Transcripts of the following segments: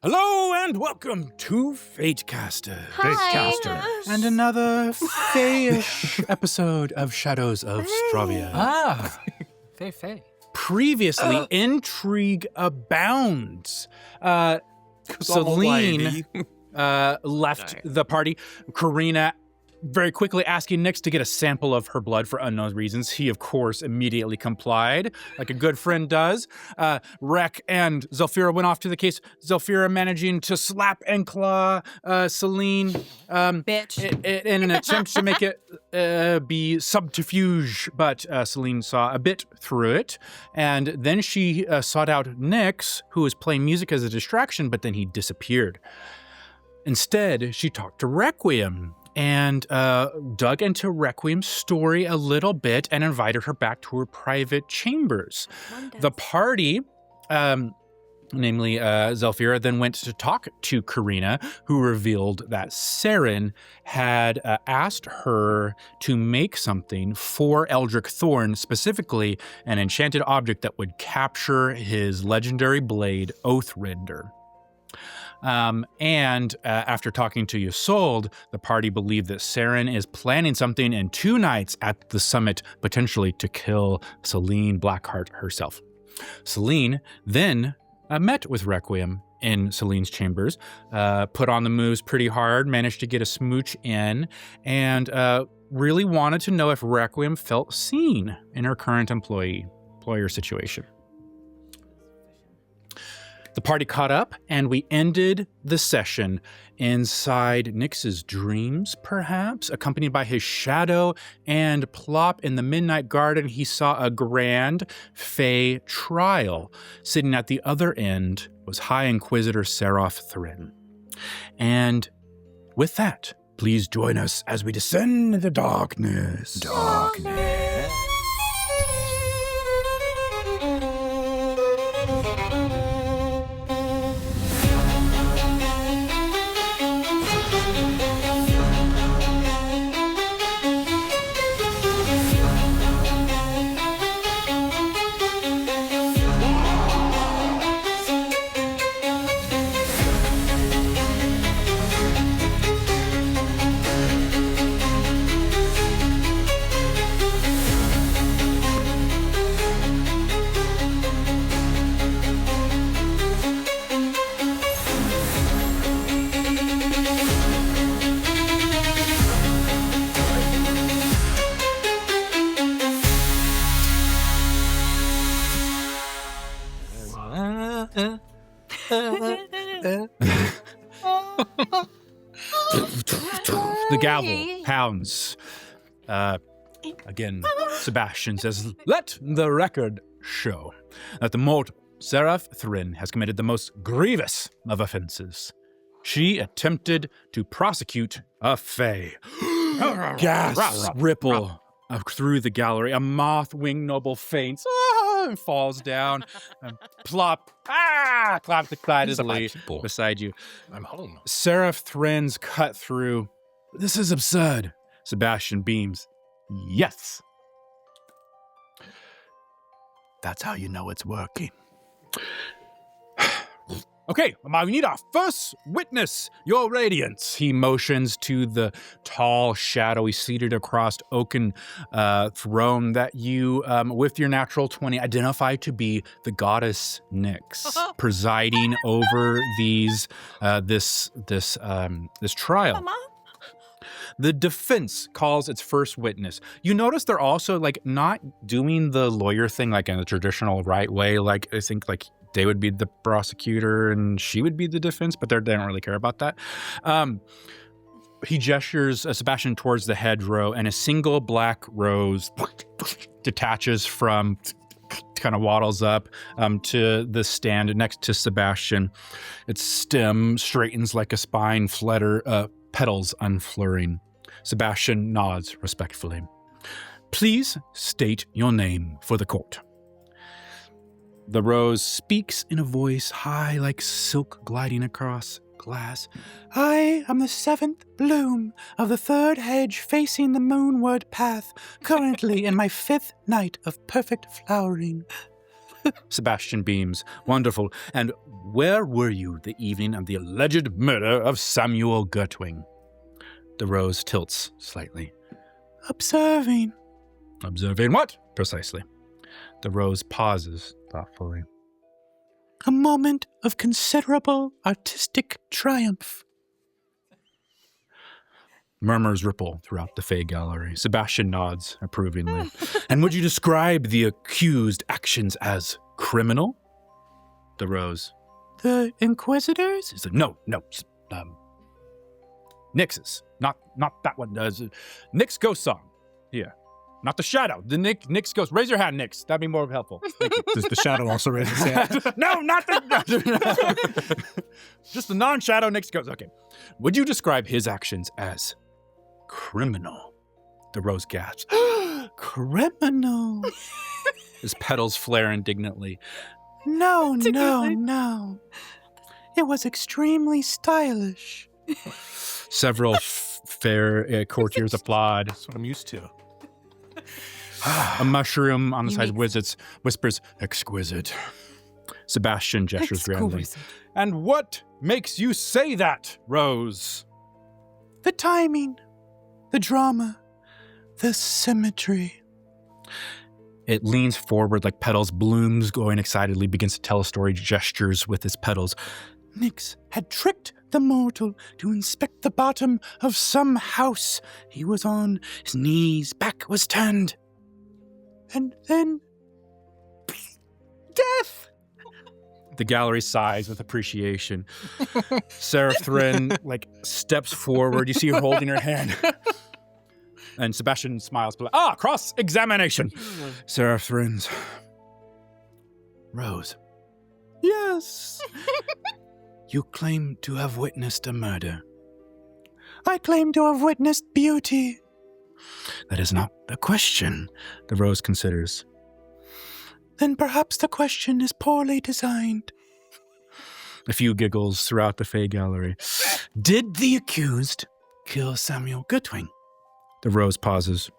Hello and welcome to Fatecaster. Fatecaster. And another Fae-ish episode of Shadows of Stravia. Fae. Previously, intrigue abounds. Celine left the party. Karina very quickly asking Nyx to get a sample of her blood for unknown reasons. He, of course, immediately complied, like a good friend does. Rek and Zelfira went off to the case. Zelfira managing to slap and claw Celine Bitch. in an attempt to make it be subterfuge, but Celine saw a bit through it. And then she sought out Nyx, who was playing music as a distraction, but then he disappeared. Instead, she talked to Requiem and dug into Requiem's story a little bit and invited her back to her private chambers. The party, namely Zelfira, then went to talk to Karina, who revealed that Saren had asked her to make something for Eldrick Thorns, specifically an enchanted object that would capture his legendary blade, Oathrinder. And after talking to Ysolde, the party believed that Saren is planning something in 2 nights at the summit, potentially to kill Celine Blackheart herself. Celine then met with Requiem in Celine's chambers, put on the moves pretty hard, managed to get a smooch in, and really wanted to know if Requiem felt seen in her current employer situation. The party caught up, and we ended the session inside Nyx's dreams, perhaps, accompanied by his shadow, and Plop in the Midnight Garden. He saw a grand Fae trial. Sitting at the other end was High Inquisitor Seraph Thrynn. And with that, please join us as we descend into darkness. The gavel pounds. Again, Sebastian says, "Let the record show that the mortal Seraph Thrynn has committed the most grievous of offenses. She attempted to prosecute a Fae." Gasps ripple through the gallery. A moth-winged noble faints and falls down. Plop. Clap excitedly beside you. I'm home. Seraph Thrynn's cut through. "This is absurd." Sebastian beams. "Yes." "That's how you know it's working." "Okay, we need our first witness, your radiance." He motions to the tall, shadowy, seated across oaken throne that you, with your natural 20, identify to be the goddess Nyx, presiding over this trial. Mama? The defense calls its first witness. You notice they're also not doing the lawyer thing in the traditional right way. I think they would be the prosecutor and she would be the defense, but they don't really care about that. He gestures Sebastian towards the hedgerow, and a single black rose detaches from, kind of waddles up to the stand next to Sebastian. Its stem straightens like a spine, petals unfurling. Sebastian nods respectfully. "Please state your name for the court." The rose speaks in a voice high like silk gliding across glass. "I am the 7th bloom of the 3rd hedge facing the moonward path, currently in my 5th night of perfect flowering." Sebastian beams. Wonderful. And where were you the evening of the alleged murder of Samuel Gertwing? The rose tilts slightly. Observing. Observing what? Precisely. The rose pauses thoughtfully. A moment of considerable artistic triumph. Murmurs ripple throughout the Fey gallery. Sebastian nods approvingly. And would you describe the accused actions as criminal? The rose. The Inquisitors? He's like, no. Nix's. Not that one. Nick's ghost song. Yeah. Not the shadow. The Nick's ghost. Raise your hand, Nick's. That'd be more helpful. Thank you. Does the shadow also raise his hand? No, not the... Just the non-shadow Nick's ghost. Okay. Would you describe his actions as criminal? The rose gasps. Criminal. His petals flare indignantly. No. It was extremely stylish. Several fair courtiers applaud. That's what I'm used to. A mushroom on the side whispers, exquisite. Sebastian gestures grandly. And what makes you say that, Rose? The timing, the drama, the symmetry. It leans forward like petals, blooms going excitedly, begins to tell a story, gestures with its petals. Nyx had tricked the mortal to inspect the bottom of some house. He was on his knees, back was turned. And then... death! The gallery sighs with appreciation. Seraph Thrynn, steps forward. You see her holding her hand. And Sebastian smiles. Cross-examination. Seraph Thryn's. Rose. Yes. You claim to have witnessed a murder. I claim to have witnessed beauty. That is not the question, the rose considers. Then perhaps the question is poorly designed. A few giggles throughout the Fey gallery. Did the accused kill Samuel Gertwing? The rose pauses.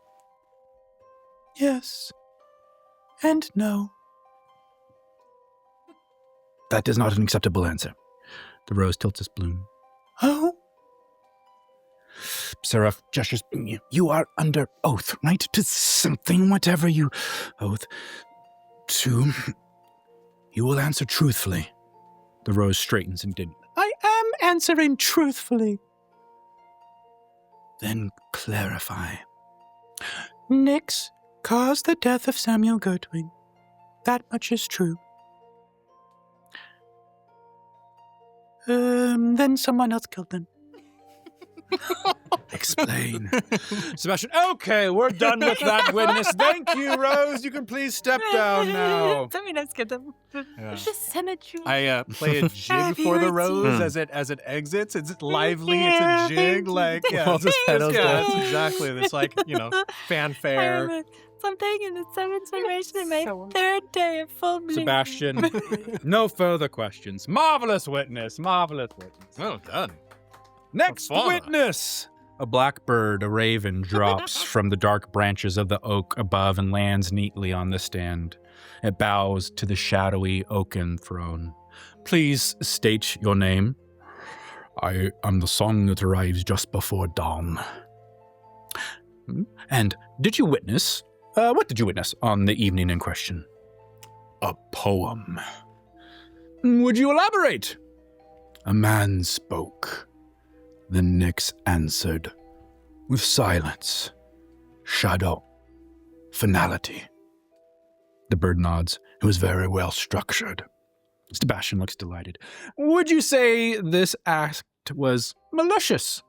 Yes. And no. That is not an acceptable answer. The rose tilts its bloom. Oh? Seraph gestures. You are under oath, right? To something, whatever you oath to. You will answer truthfully. The rose straightens and did. I am answering truthfully. Then clarify. Nyx caused the death of Samuel Gertwing. That much is true. Then someone else killed them. Explain. Sebastian, okay, we're done with that witness. Thank you, Rose. You can please step down now. Someone else killed them. Yeah. The symmetry. I play a jig for the rose as it exits. It's lively. It's a jig. All those petals That's exactly this, fanfare. Something in the seventh generation in my third day of full bloom. Sebastian, no further questions. Marvelous witness. Well done. Next witness! A blackbird, a raven, drops from the dark branches of the oak above and lands neatly on the stand. It bows to the shadowy oaken throne. Please state your name. I am the song that arrives just before dawn. And did you witness? What did you witness on the evening in question? A poem. Would you elaborate? A man spoke. The Nyx answered with silence, shadow, finality. The bird nods. It was very well structured. Sebastian looks delighted. Would you say this act was malicious?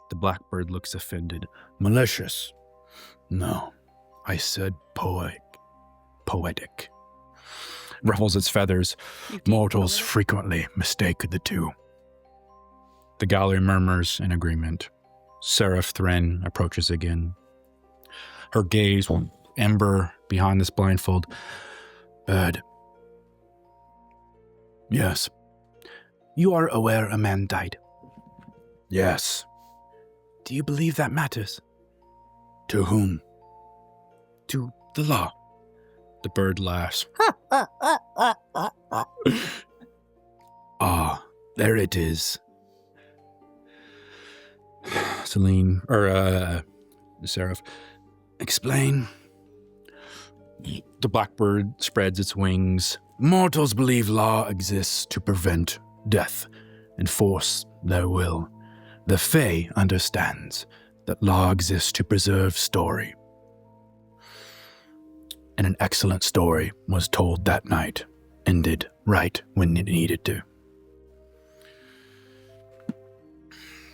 The blackbird looks offended. Malicious? No, I said poetic. Ruffles its feathers. Mortals frequently mistake the two. The gallery murmurs in agreement. Seraph Thrynn approaches again. Her gaze will ember behind this blindfold. Bird. Yes. You are aware a man died? Yes. Do you believe that matters? To whom? To the law. The bird laughs. Ah, there it is. Seraph, explain. The blackbird spreads its wings. Mortals believe law exists to prevent death, enforce their will. The Fae understands that law exists to preserve story. And an excellent story was told that night, ended right when it needed to.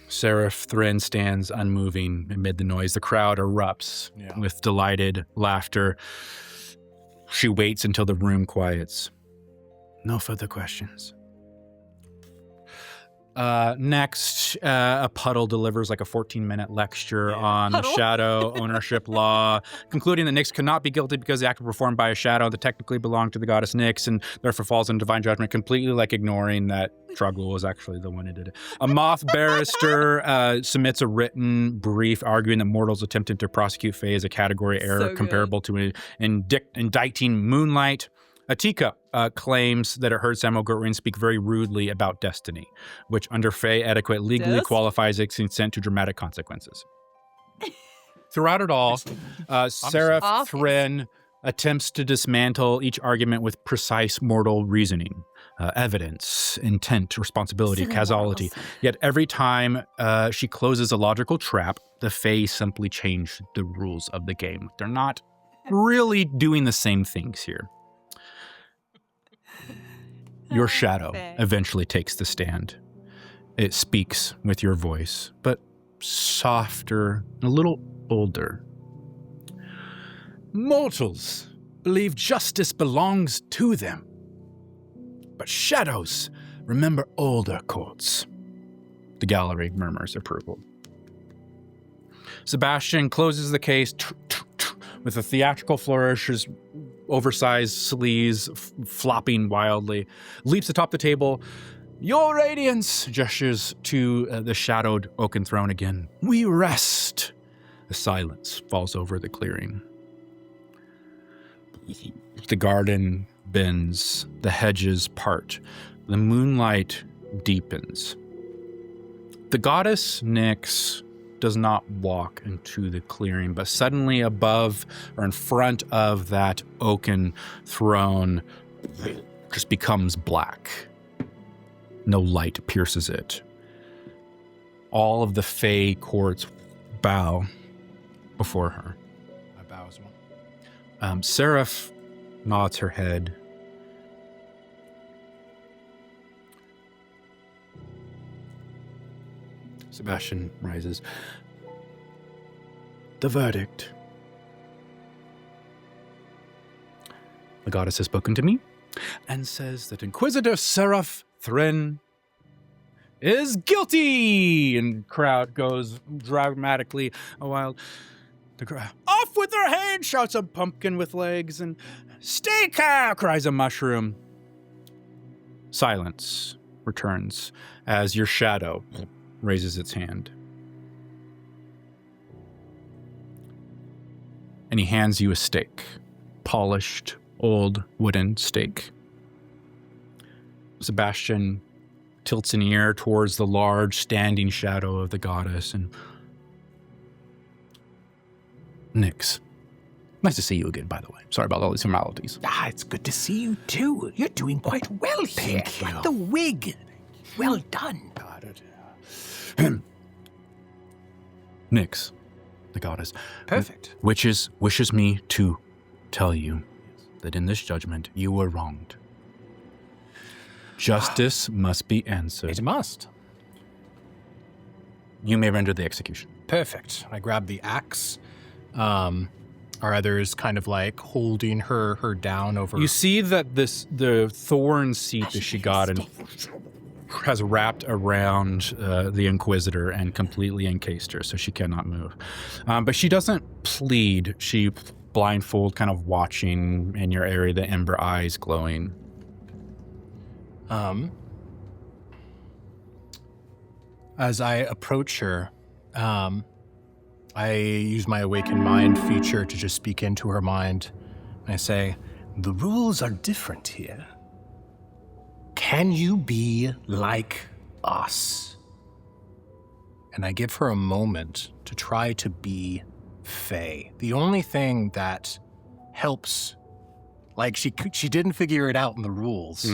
Seraph Thrynn stands unmoving amid the noise. The crowd erupts with delighted laughter. She waits until the room quiets. No further questions. Next, a puddle delivers like a 14-minute lecture on the shadow ownership law, concluding that Nyx cannot be guilty because the act was performed by a shadow that technically belonged to the goddess Nyx and therefore falls in divine judgment, completely like ignoring that Truggle was actually the one who did it. A moth barrister submits a written brief arguing that mortals attempted to prosecute Fae as a category error comparable to indicting moonlight. Atika claims that it heard Samuel Gertwin speak very rudely about destiny, which under Fae etiquette legally qualifies as consent to dramatic consequences. Throughout it all, Seraph Thrynn attempts to dismantle each argument with precise mortal reasoning, evidence, intent, responsibility, causality. Yet every time she closes a logical trap, the Fae simply change the rules of the game. They're not really doing the same things here. Your shadow eventually takes the stand. It speaks with your voice, but softer and a little older. Mortals believe justice belongs to them, but shadows remember older courts. The gallery murmurs approval. Sebastian closes the case with a theatrical flourish, his oversized sleeves flopping wildly, leaps atop the table. Your radiance gestures to the shadowed oaken throne again. We rest. A silence falls over the clearing. The garden bends, the hedges part, the moonlight deepens. The goddess Nyx does not walk into the clearing, but suddenly above or in front of that oaken throne just becomes black. No light pierces it. All of the Fae courts bow before her. I bow as well. Seraph nods her head. Sebastian rises. The verdict. The goddess has spoken to me and says that Inquisitor Seraph Thrynn is guilty! And crowd goes dramatically wild. The crowd, off with her head, shouts a pumpkin with legs, and stay calm, cries a mushroom. Silence returns as your shadow raises its hand. And he hands you a stake. Polished, old wooden stake. Sebastian tilts an ear towards the large standing shadow of the goddess and... Nyx. Nice to see you again, by the way. Sorry about all these formalities. It's good to see you too. You're doing quite well here. Thank you. Like the wig. Well done. Nyx, the goddess. Perfect. Wishes me to tell you that in this judgment you were wronged. Justice must be answered. It must. You may render the execution. Perfect. I grab the axe. Are others kind of like holding her down over? You see that the thorn seat that she got and has wrapped around the Inquisitor and completely encased her, so she cannot move. But she doesn't plead. She blindfold, kind of watching in your area, the ember eyes glowing. As I approach her, I use my awakened mind feature to just speak into her mind. And I say, The rules are different here. Can you be like us? And I give her a moment to try to be Fae. The only thing that helps, like she didn't figure it out in the rules.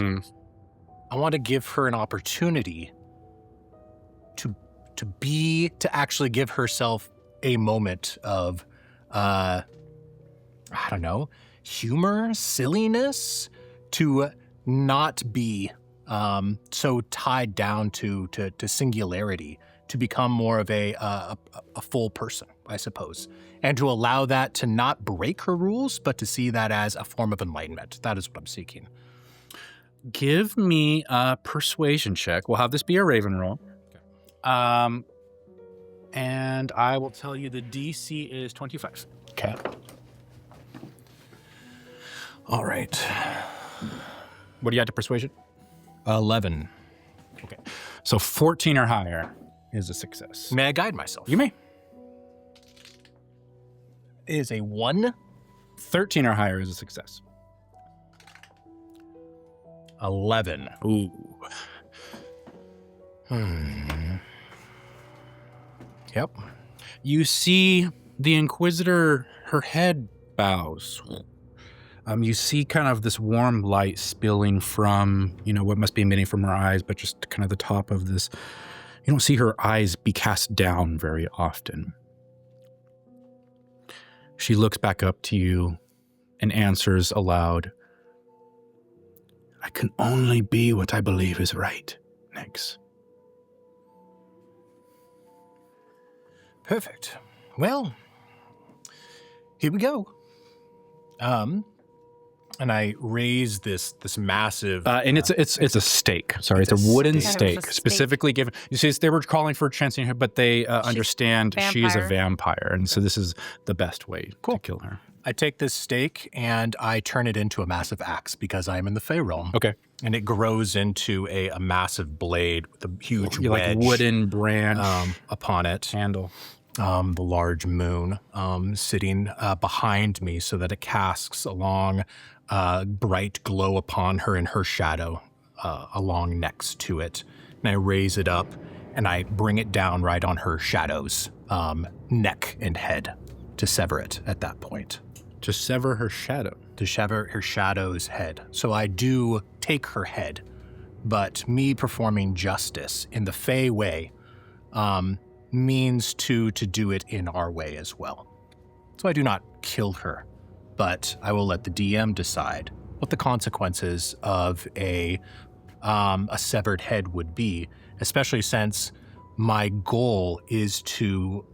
I want to give her an opportunity to actually give herself a moment of, I don't know, humor, silliness, to not be so tied down to singularity, to become more of a full person, I suppose, and to allow that to not break her rules, but to see that as a form of enlightenment. That is what I'm seeking. Give me a persuasion check. We'll have this be a Raven roll. And I will tell you the DC is 25. Okay. All right. What do you have to persuasion? 11. Okay. So 14 or higher is a success. May I guide myself? You may. Is a 1. 13 or higher is a success. 11. Ooh. Yep. You see the Inquisitor, her head bows. You see kind of this warm light spilling from, what must be emitting from her eyes, but just kind of the top of this. You don't see her eyes be cast down very often. She looks back up to you and answers aloud. I can only be what I believe is right, Nix. Perfect. Well, here we go. And I raise this massive, and it's a stake. Sorry, it's a wooden stake, specifically given. You see, they were calling for chancing her, but they understand she's a vampire, and so this is the best way to kill her. I take this stake and I turn it into a massive axe because I'm in the Fey realm. Okay. And it grows into a massive blade with a huge wedge, like wooden branch upon it. Handle. The large moon sitting behind me so that it casts a long, bright glow upon her and her shadow along next to it. And I raise it up and I bring it down right on her shadow's neck and head to sever it at that point. To sever her shadow? To sever her shadow's head. So I do take her head, but me performing justice in the Fey way means to do it in our way as well. So I do not kill her, but I will let the DM decide what the consequences of a severed head would be, especially since my goal is to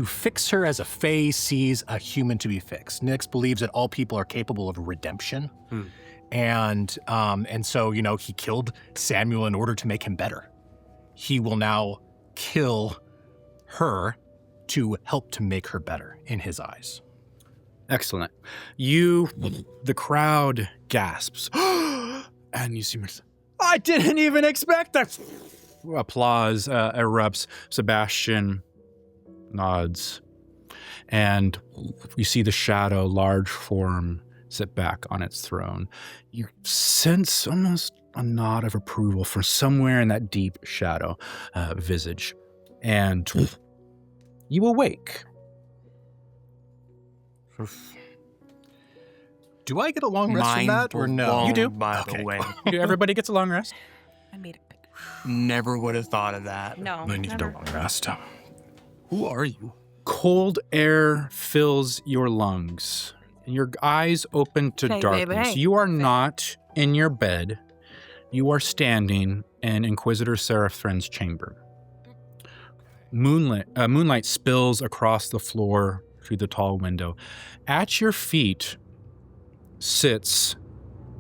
fix her as a Fae sees a human to be fixed. Nyx believes that all people are capable of redemption. And so, he killed Samuel in order to make him better. He will now kill her to help to make her better in his eyes. Excellent. The crowd gasps. And you see me. I didn't even expect that. Applause erupts. Sebastian nods. And you see the shadow, large form, sit back on its throne. You sense almost a nod of approval from somewhere in that deep shadow visage. And you awake. Do I get a long rest from that, or no? You do. By the way. Everybody gets a long rest. I made it big. Never would have thought of that. No, I need never. a long rest. Who are you? Cold air fills your lungs. And your eyes open to Hey, darkness. baby. You are not in your bed. You are standing in Inquisitor Seraph Thrynn's chamber. Moonlight spills across the floor through the tall window. At your feet sits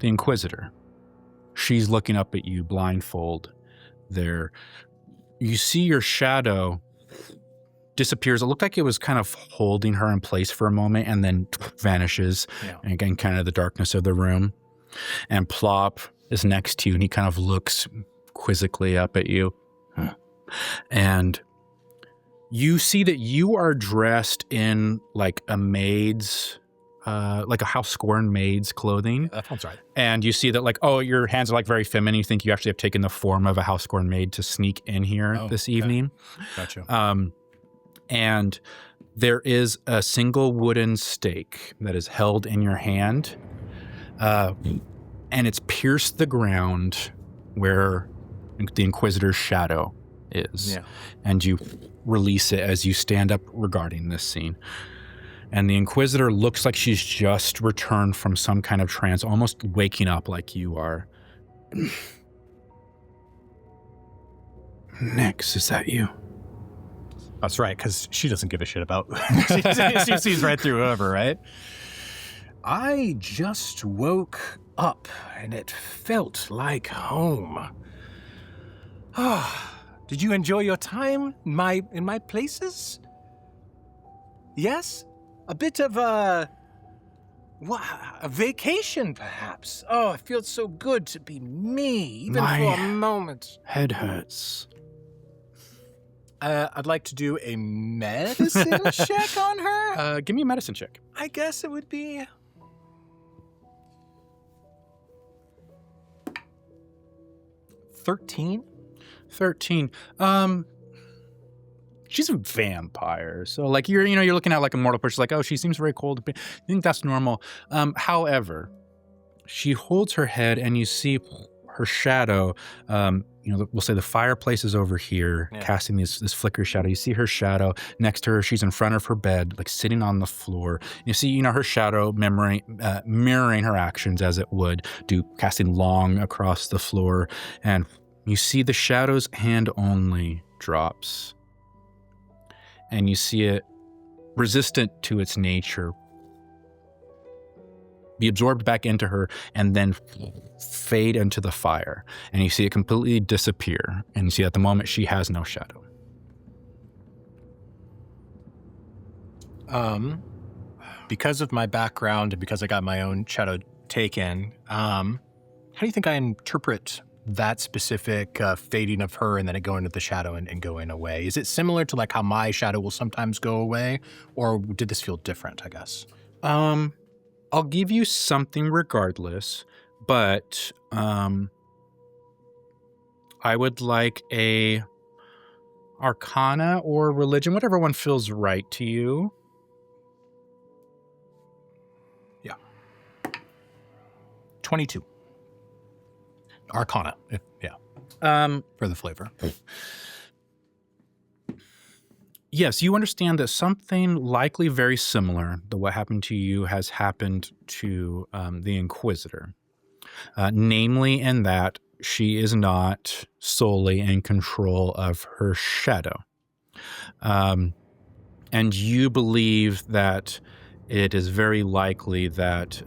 the Inquisitor. She's looking up at you, blindfold there. You see your shadow disappears. It looked like it was kind of holding her in place for a moment and then vanishes. Yeah. And again, kind of the darkness of the room. And Plop is next to you and he kind of looks quizzically up at you. And you see that you are dressed in like a maid's like a house-scorn maid's clothing. That sounds right. And you see that like, oh, your hands are like very feminine. You think you actually have taken the form of a house-scorn maid to sneak in here this evening. Gotcha. And there is a single wooden stake that is held in your hand. And it's pierced the ground where the Inquisitor's shadow is. Yeah. And you release it as you stand up regarding this scene. And the Inquisitor looks like she's just returned from some kind of trance, almost waking up like you are. Nix, is that you? That's right, because she doesn't give a shit about... she sees right through whoever, right? I just woke up, and it felt like home. Did you enjoy your time in my places? Yes? A bit of a vacation, perhaps. Oh, it feels so good to be me, even for a moment. Head hurts. I'd like to do a medicine check on her. Give me a medicine check. I guess it would be... 13? 13. She's a vampire, so like you're looking at like a mortal person, like, oh, she seems very cold. You think that's normal. However, she holds her head, and you see her shadow. We'll say the fireplace is over here, casting this flicker shadow. You see her shadow next to her. She's in front of her bed, like sitting on the floor. You see, her shadow mirroring her actions as it would do, casting long across the floor. And you see the shadow's hand only drops. And you see it, resistant to its nature, be absorbed back into her and then fade into the fire. And you see it completely disappear. And you see at the moment she has no shadow. Because of my background and because I got my own shadow taken, how do you think I interpret that specific fading of her and then it going into the shadow and going away? Is it similar to like how my shadow will sometimes go away, or did this feel different, I guess? I'll give you something regardless, but I would like a Arcana or Religion, whatever one feels right to you. Yeah. 22. Arcana, yeah. For the flavor. Yes, you understand that something likely very similar to what happened to you has happened to the Inquisitor. Namely in that she is not solely in control of her shadow. And you believe that it is very likely that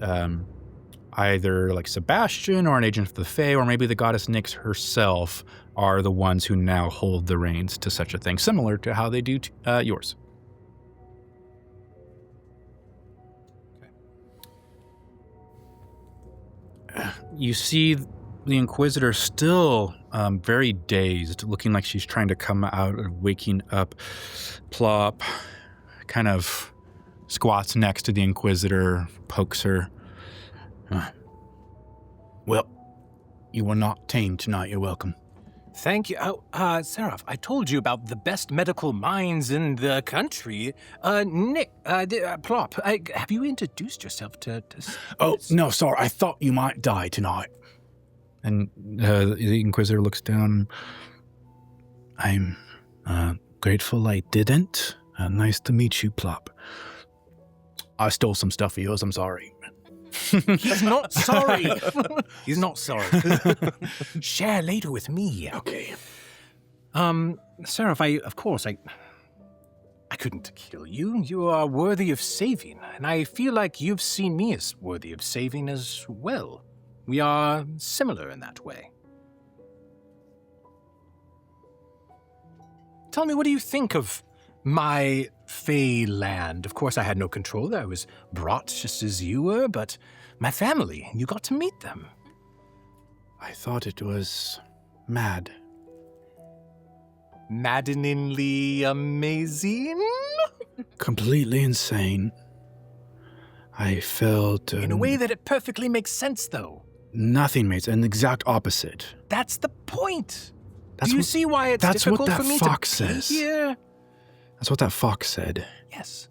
either like Sebastian or an agent of the Fae, or maybe the goddess Nyx herself, are the ones who now hold the reins to such a thing, similar to how they do yours. You see the Inquisitor still very dazed, looking like she's trying to come out of waking up. Plop kind of squats next to the Inquisitor, pokes her. Well, you were not tamed tonight. You're welcome. Thank you. Seraph, I told you about the best medical minds in the country. Nick, Plop, have you introduced yourself to Oh, no, sorry. I thought you might die tonight. And the Inquisitor looks down. I'm grateful I didn't. Nice to meet you, Plop. I stole some stuff of yours. I'm sorry. He's not sorry. He's not sorry. Share later with me. Okay. Seraph, I couldn't kill you. You are worthy of saving, and I feel like you've seen me as worthy of saving as well. We are similar in that way. Tell me, what do you think of my Fey land? Of course, I had no control. I was brought just as you were, but my family, you got to meet them. I thought it was mad. Maddeningly amazing? Completely insane. I felt... In a way that it perfectly makes sense, though. Nothing makes an exact opposite. That's the point. That's Do you what- see why it's that's what difficult that for me fox to be says. here? That's what that fox said. Yes.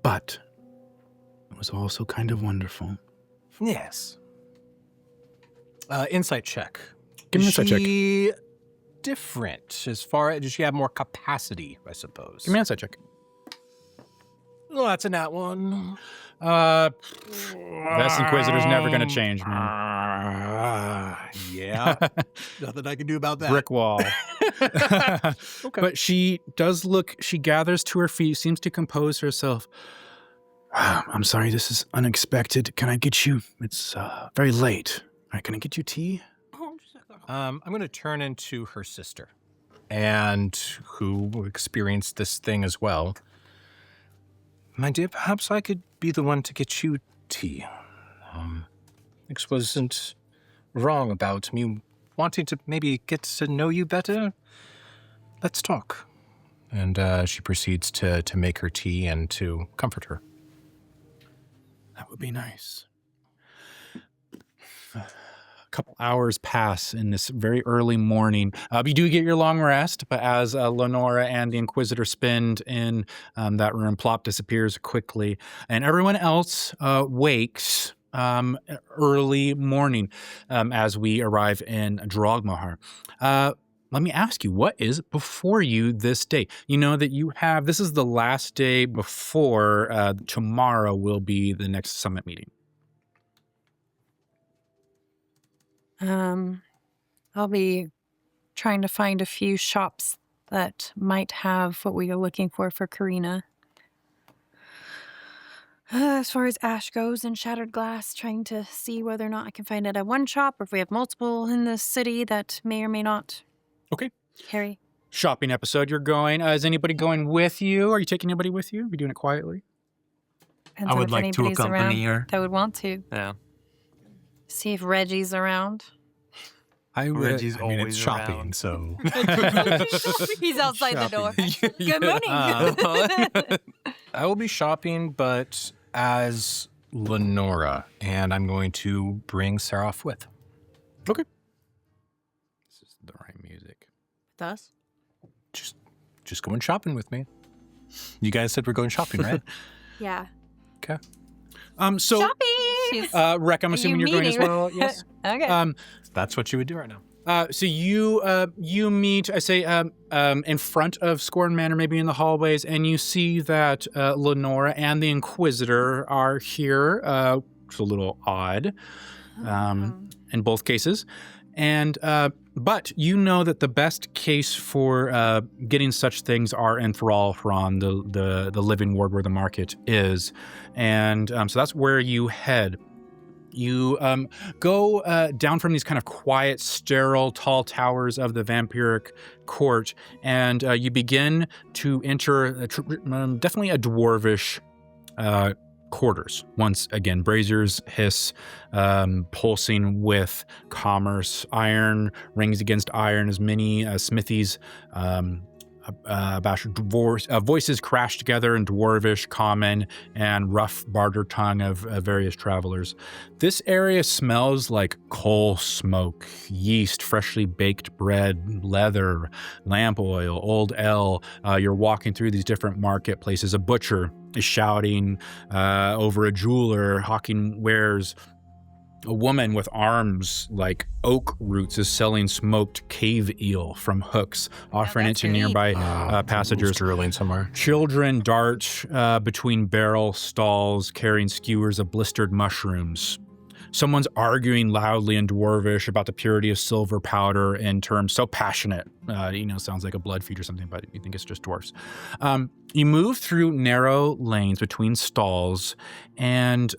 But it was also kind of wonderful. Yes. Insight check. Give me an Is insight check. she different as far as, does she have more capacity, I suppose? Give me an insight check. Oh, that's a nat one. This Inquisitor's never going to change, man. Yeah. Nothing I can do about that. Brick wall. Okay. But she does look, she gathers to her feet, seems to compose herself. I'm sorry, this is unexpected. Can I get you? It's very late. All right, can I get you tea? I'm going to turn into her sister, and who experienced this thing as well. My dear, perhaps I could be the one to get you tea. This wasn't wrong about me wanting to maybe get to know you better. Let's talk. And she proceeds to make her tea and to comfort her. That would be nice. A couple hours pass in this very early morning. You do get your long rest, but as Lenora and the Inquisitor spend in that room, Plop disappears quickly, and everyone else wakes early morning as we arrive in Drogmahar. Let me ask you, what is before you this day? You know that you have, this is the last day before tomorrow will be the next summit meeting. I'll be trying to find a few shops that might have what we are looking for Karina. As far as ash goes and shattered glass, trying to see whether or not I can find it at one shop or if we have multiple in the city that may or may not. Okay. Harry. Shopping episode you're going. Is anybody going with you? Are you taking anybody with you? Are you doing it quietly? Depends I on would if like to anybody's accompany around her. that would want to. Yeah. See if Reggie's around. Reggie's it's always shopping, around. so. He's outside the door. Good morning. I will be shopping, but as Lenora, and I'm going to bring Seraph with. Okay. This is the right music. Thus? Just going shopping with me. You guys said we're going shopping, right? Yeah. Okay. So, Shopping! Rec, I'm assuming you're going as meeting? well. Yes. Okay. That's what you would do right now. So you meet, I say, in front of Scorn Manor, maybe in the hallways, and you see that Lenora and the Inquisitor are here. It's a little odd in both cases. And but you know that the best case for getting such things are in Thrallhron, the living ward where the market is. And so that's where you head. You go down from these kind of quiet, sterile, tall towers of the vampiric court, and you begin to enter definitely a dwarvish quarters. Once again, braziers hiss, pulsing with commerce. Iron rings against iron, as many smithies, voices crash together in dwarvish, common, and rough barter tongue of various travelers. This area smells like coal smoke, yeast, freshly baked bread, leather, lamp oil, old ale. You're walking through these different marketplaces. A butcher is shouting over a jeweler hawking wares. A woman with arms like oak roots is selling smoked cave eel from hooks, offering it to nearby passengers. Drilling somewhere. Children dart between barrel stalls carrying skewers of blistered mushrooms. Someone's arguing loudly in Dwarvish about the purity of silver powder in terms so passionate. Sounds like a blood feud or something, but you think it's just dwarfs. You move through narrow lanes between stalls, and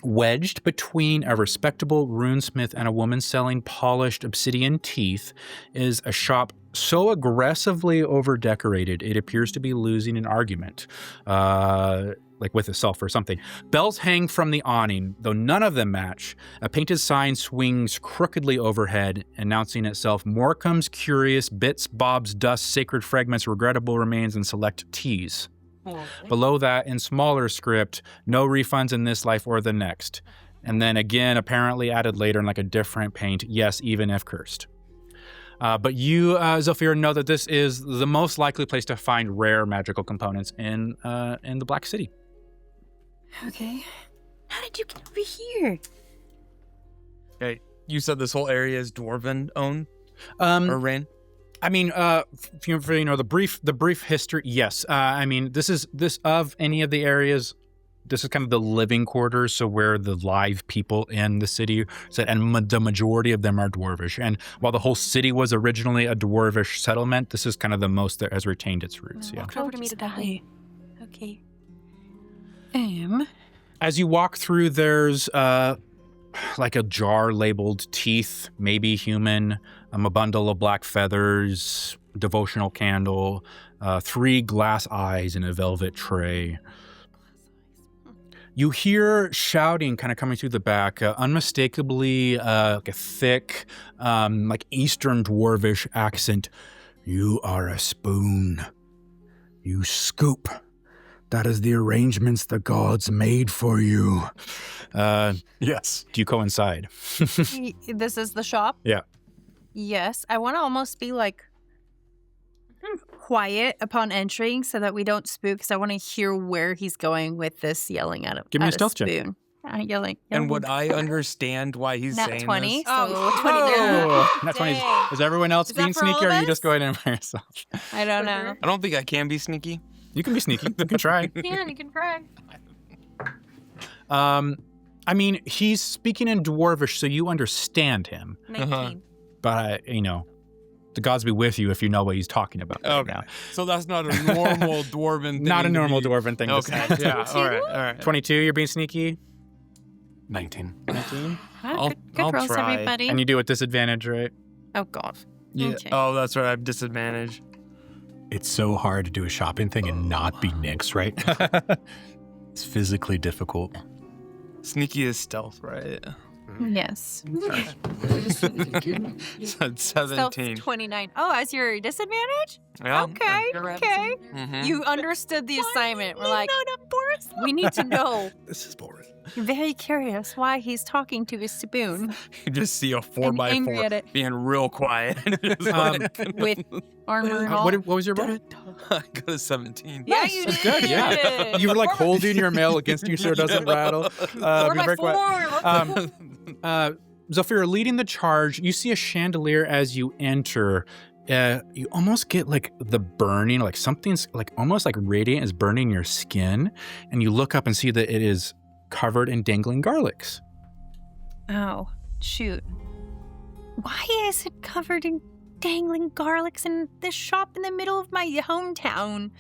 wedged between a respectable runesmith and a woman selling polished obsidian teeth is a shop so aggressively over-decorated it appears to be losing an argument, like with itself or something. Bells hang from the awning, though none of them match. A painted sign swings crookedly overhead, announcing itself Morecambe's Curious, Bits, Bobs, Dust, Sacred Fragments, Regrettable Remains, and Select Teas. Below that, in smaller script, no refunds in this life or the next. And then again, apparently added later in like a different paint, yes, even if cursed. But you, Zafir, know that this is the most likely place to find rare magical components in the Black City. Okay. How did you get over here? Okay, you said this whole area is dwarven owned or ran? I mean, for the brief history, yes. I mean, this of any of the areas. This is kind of the living quarters, so where the live people in the city sit, and the majority of them are dwarvish. And while the whole city was originally a dwarvish settlement, this is kind of the most that has retained its roots. Yeah. Walk over to me to die. Okay. As you walk through, there's like a jar labeled teeth, maybe human, a bundle of black feathers, devotional candle, 3 glass eyes in a velvet tray. You hear shouting kind of coming through the back, unmistakably like a thick, like Eastern Dwarvish accent. You are a spoon. You scoop. That is the arrangements the gods made for you. Yes. Do you go inside? This is the shop? Yeah. Yes. I want to almost be like quiet upon entering so that we don't spook, because I want to hear where he's going with this yelling at him. Give me a stealth check. Yelling. And would I understand why he's Nat saying 20. this? So 20 there. Oh, that's funny. Dang. Is everyone else Is that being for all sneaky, or of are you us? just going in by yourself? I don't know. I don't think I can be sneaky. You can be sneaky. You can try. Yeah, you can try. I mean, he's speaking in Dwarvish, so you understand him. 19. But, the gods be with you if you know what he's talking about right Okay. now. So that's not a normal dwarven thing. Not a to normal be- dwarven thing to Okay. say. Yeah. All right. 22, you're being sneaky. 19. 19. Good I'll rolls, try. everybody. And you do it disadvantage, right? Oh, God. Yeah. Okay. Oh, that's right. I have disadvantage. It's so hard to do a shopping thing and not be Nyx, right? It's physically difficult. Sneaky is stealth, right? Yes. So it's 17. 29. Oh, as your disadvantage? Yeah. Okay. Mhm. You understood the assignment. We're like, we need to know. This is boring. Very curious why he's talking to his spoon You just see a and angry 4x4 at it being real quiet. with armor and all. What was your roll? I got a 17. Yeah, you did. That's good, yeah. You were like holding your mail against you so it doesn't rattle. 4 you're by very quiet. 4. Zafir, leading the charge, you see a chandelier as you enter. You almost get like the burning, like something's like almost like radiant is burning your skin. And you look up and see that it is covered in dangling garlics. Oh, shoot. Why is it covered in dangling garlics in this shop in the middle of my hometown?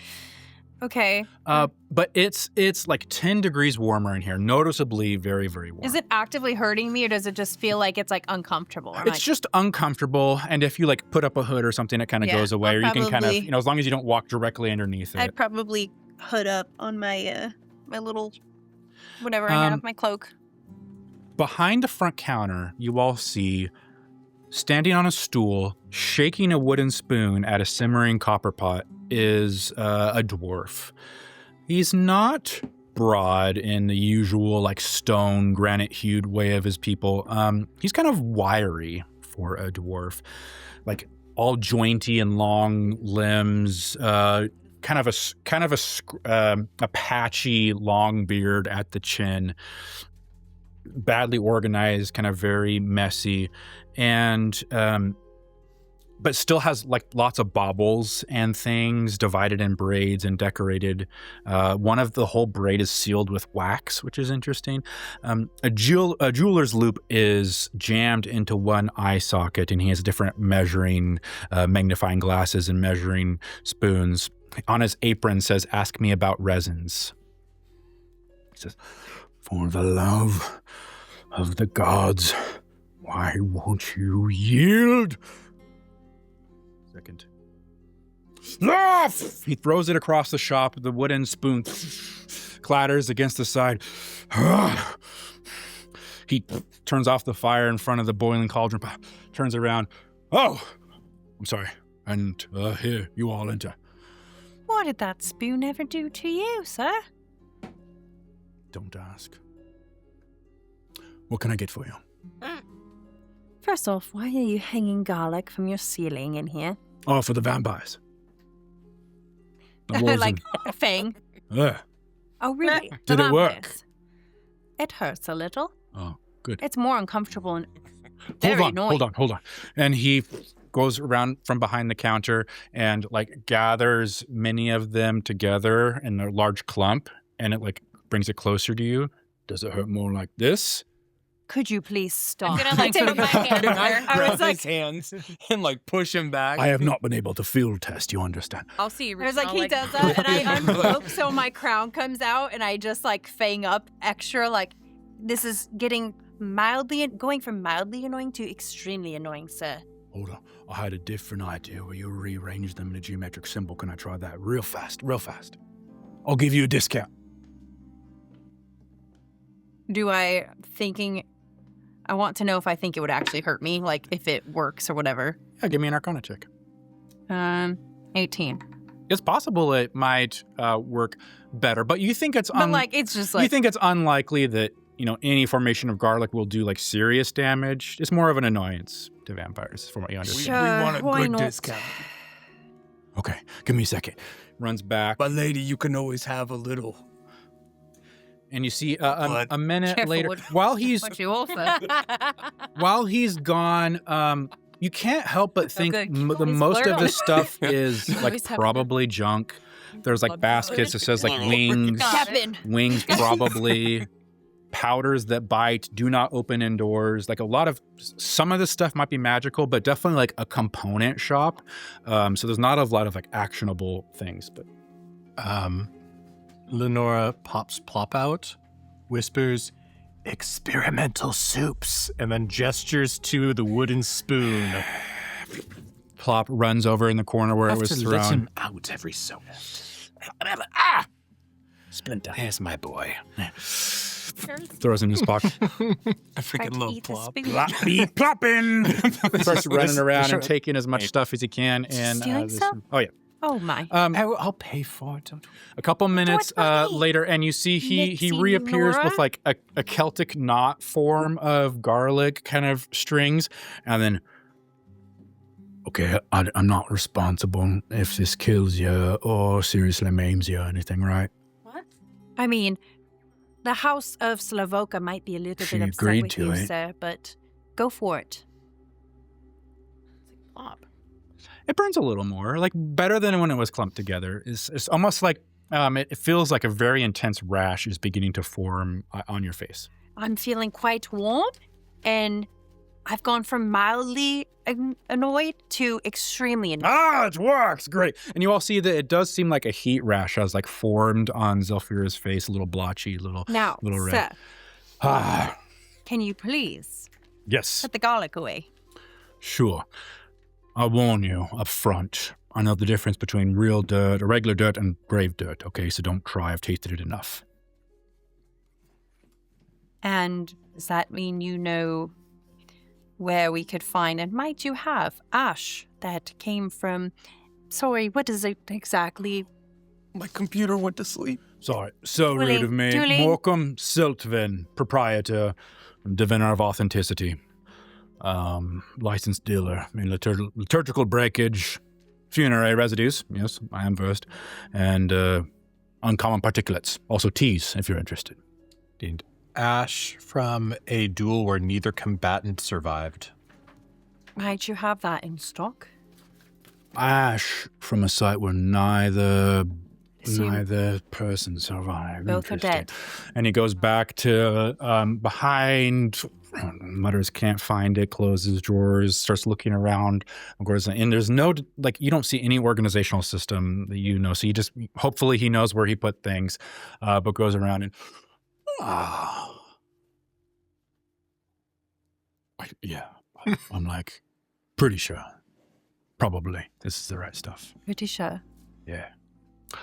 Okay. But it's like 10 degrees warmer in here, noticeably very, very warm. Is it actively hurting me, or does it just feel like it's like uncomfortable? It's just uncomfortable, and if you like put up a hood or something, it kind of Yeah, goes away, I'll or you can kind of, probably- as long as you don't walk directly underneath it. I'd probably hood up on my my little whatever I have, my cloak. Behind the front counter, you all see, standing on a stool, shaking a wooden spoon at a simmering copper pot, is a dwarf. He's not broad in the usual like stone, granite-hued way of his people. He's kind of wiry for a dwarf, like all jointy and long limbs. Kind of a patchy long beard at the chin. Badly organized, kind of very messy, and but still has like lots of baubles and things divided in braids and decorated. One of the whole braid is sealed with wax, which is interesting. A jeweler's loop is jammed into one eye socket, and he has different measuring, magnifying glasses and measuring spoons. On his apron says, "Ask me about resins." He says, "For the love of the gods, why won't you yield?" Second. He throws it across the shop. The wooden spoon clatters against the side. He turns off the fire in front of the boiling cauldron, turns around. "Oh, I'm sorry. And here, you all enter." What did that spoon ever do to you, sir? Don't ask. What can I get for you? First off, why are you hanging garlic from your ceiling in here? Oh, for the vampires. The wolves Like a fang. Ugh. Oh, really? Did it work? Vampires. It hurts a little. Oh, good. It's more uncomfortable and very annoying. Hold on. And he goes around from behind the counter and like gathers many of them together in a large clump, and it like brings it closer to you. Does it hurt more like this? Could you please stop? I'm gonna like take my hand And I over. grab his hands and like push him back. I have not been able to field test, you understand? I'll see you. I was like, he does that, and I uncloak, so my crown comes out, and I just like fang up extra. Like, this is getting going from mildly annoying to extremely annoying, sir. Hold on. I had a different idea where you rearrange them in a geometric symbol. Can I try that real fast? I'll give you a discount. I want to know if I think it would actually hurt me, like if it works or whatever. Yeah, give me an Arcana check. 18. It's possible it might work better, but you think it's But like, it's just like, you think it's unlikely that any formation of garlic will do like serious damage. It's more of an annoyance to vampires, from what you understand. Sure, we want a why good not? discount. Okay, give me a second. Runs back, But lady, you can always have a little. and you see a minute Careful later, what- while he's what you offer. while he's gone, you can't help but think Okay. the He's most of plural. the stuff is like Always have- probably junk. There's like baskets that says like wings, Kevin. wings probably. Powders that bite, do not open indoors. Like some of the stuff might be magical, but definitely like a component shop. So there's not a lot of like actionable things. But Lenora pops Plop out, whispers, experimental soups, and then gestures to the wooden spoon. Plop runs over in the corner where it was Let thrown. him out every so often. Splinter, here's my boy. Throws in his pocket. I freaking love Plop. Be plopping. Starts running around Sure. and taking as much stuff as he can. And Stealing stuff? oh yeah. Oh my. I'll pay for it. Don't A couple minutes money. later, and you see he Nixie reappears Nora? with like a Celtic knot form of garlic kind of strings, and then, okay, I'm not responsible if this kills you or seriously maims you or anything, right? I mean, the House of Slavoka might be a little She bit upset agreed with to you, it. sir, but go for it. Plop. It burns a little more, like better than when it was clumped together. It's almost like it feels like a very intense rash is beginning to form on your face. I'm feeling quite warm, and I've gone from mildly annoyed to extremely annoyed. It works! Great. And you all see that it does seem like a heat rash has like formed on Zephyra's face, a little blotchy, little Now, red. sir, Ah, can you please yes, put the garlic away? sure. I warn you up front. I know the difference between real dirt, regular dirt, and grave dirt, okay? So don't try. I've tasted it enough. And does that mean you know where we could find, and might you have, ash that came from, sorry, what is it exactly? My computer went to sleep. Sorry, so rude Dueling, of me. dueling. Morecambe Siltvin, proprietor, diviner of authenticity, licensed dealer in liturgical breakage, funerary residues, yes, I am versed, and uncommon particulates, also teas, if you're interested. Indeed. Ash from a duel where neither combatant survived. Might you have that in stock? Ash from a site where neither Assume person survived. both are Interesting. dead. And he goes back to behind, mutters, can't find it, closes drawers, starts looking around. Of course, and there's no, like, you don't see any organizational system that you know. So hopefully he knows where he put things, but goes around and, I'm like, pretty sure. Probably this is the right stuff. Pretty sure. Yeah.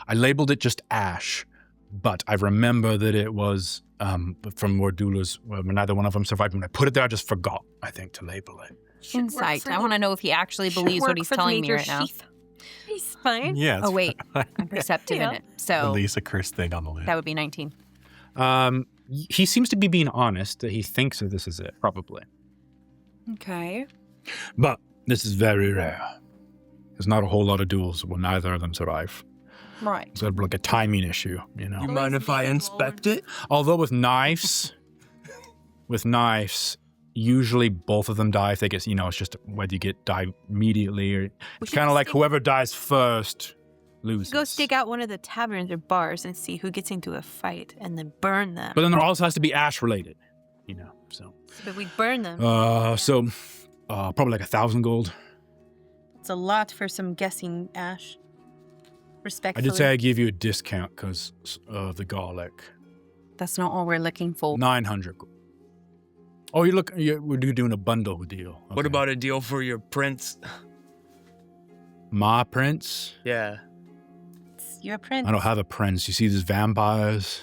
I labeled it just ash, but I remember that it was from where doulas, neither one of them survived. When I put it there, I just forgot, I think, to label it. Insight. I want to know if he actually believes what he's telling me right now. He's fine. Yeah. Oh, wait. I'm perceptive in it. So Release a cursed thing on the lid. that would be 19. He seems to be being honest that he thinks that this is it, probably. Okay. But this is very rare. There's not a whole lot of duels where neither of them survive. Right. It's like a timing issue, you know. You mind if I inspect it? Although with knives, usually both of them die if they get, it's just whether you die immediately or it's kind of like whoever dies first loses. Go stake out one of the taverns or bars and see who gets into a fight and then burn them. But then there also has to be ash related, so. But we burn them. So probably like 1,000 gold. It's a lot for some guessing, Ash. I Respectfully. did say I give you a discount because of the garlic. That's not all we're looking for. 900 gold. Oh, we're doing a bundle deal. Okay. What about a deal for your prince? My prince? Yeah. It's your prince. I don't have a prince. You see these vampires?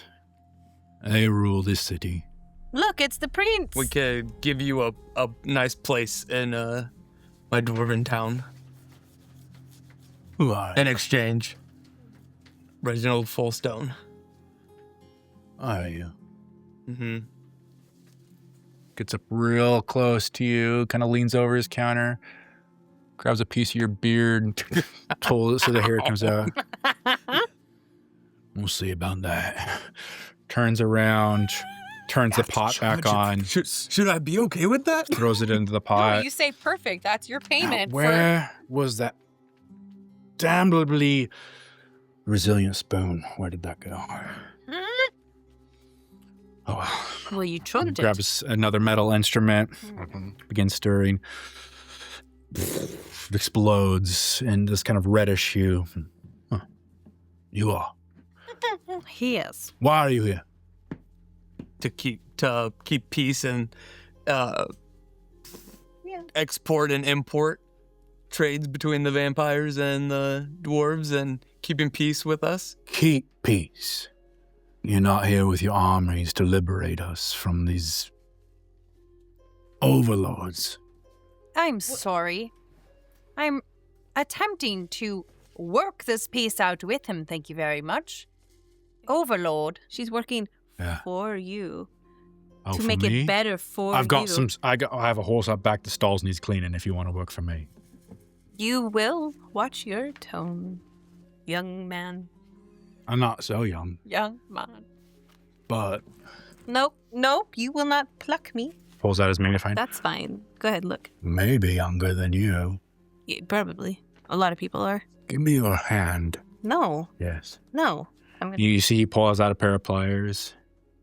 They rule this city. Look, it's the prince. We could give you a nice place in my dwarven town Who are in exchange. Reginald Fullstone. are you? Mm-hmm. Gets up real close to you, kind of leans over his counter, grabs a piece of your beard and pulls it so the hair comes out. We'll see about that. Turns around, turns the pot back on, Should I be okay with that? throws it into the No, pot. you say perfect. That's your payment. Where was that damnably resilient spoon? Where did that go? Oh, Well, you chugged it. grabs another metal instrument, begins stirring. It explodes in this kind of reddish hue. Huh. You are. He is. Why are you here? To keep peace and export and import trades between the vampires and the dwarves and keeping peace with us. Keep peace. You're not here with your armies to liberate us from these overlords. I'm sorry. I'm attempting to work this piece out with him, thank you very much. Overlord. She's working Yeah. for you Oh, to for make me? it better for I've got you. I have a horse out back. The stalls needs cleaning if you want to work for me. You will watch your tone, young man. I'm not so young, Young man. but Nope, you will not pluck me. pulls out his magnifying. That's fine. Go ahead, look. Maybe younger than you. Yeah, probably. A lot of people are. Give me your hand. No, Yes. no. I'm gonna. You see he pulls out a pair of pliers.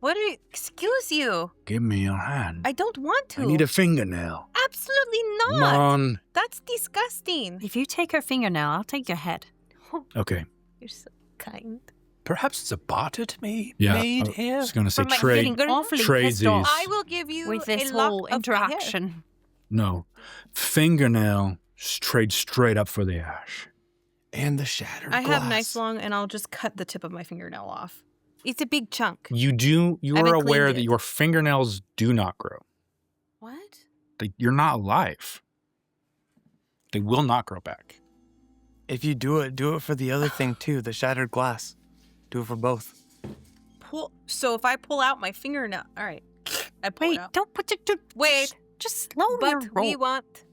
What are you? Excuse you. Give me your hand. I don't want to. I need a fingernail. Absolutely Come not. on. That's disgusting. If you take her fingernail, I'll take your head. Okay. You're so kind. Perhaps it's a barter to be Yeah. made I here. was going to say For my trade. finger- Awfully Tradesies. pissed off I will give you with this a lock whole of my hair. interaction. No. Fingernail. Trade straight up for the ash. And the shattered I glass. have nice long, and I'll just cut the tip of my fingernail off. It's a big chunk. You haven't are aware cleaned that it. your fingernails do not grow. What? You're not alive. They will not grow back. If you do it for the other thing too, the shattered glass. Do it for both. So if I pull out my fingernail, all right. I pull it Wait, out. don't put it. Wait, Just slow your but roll. we want.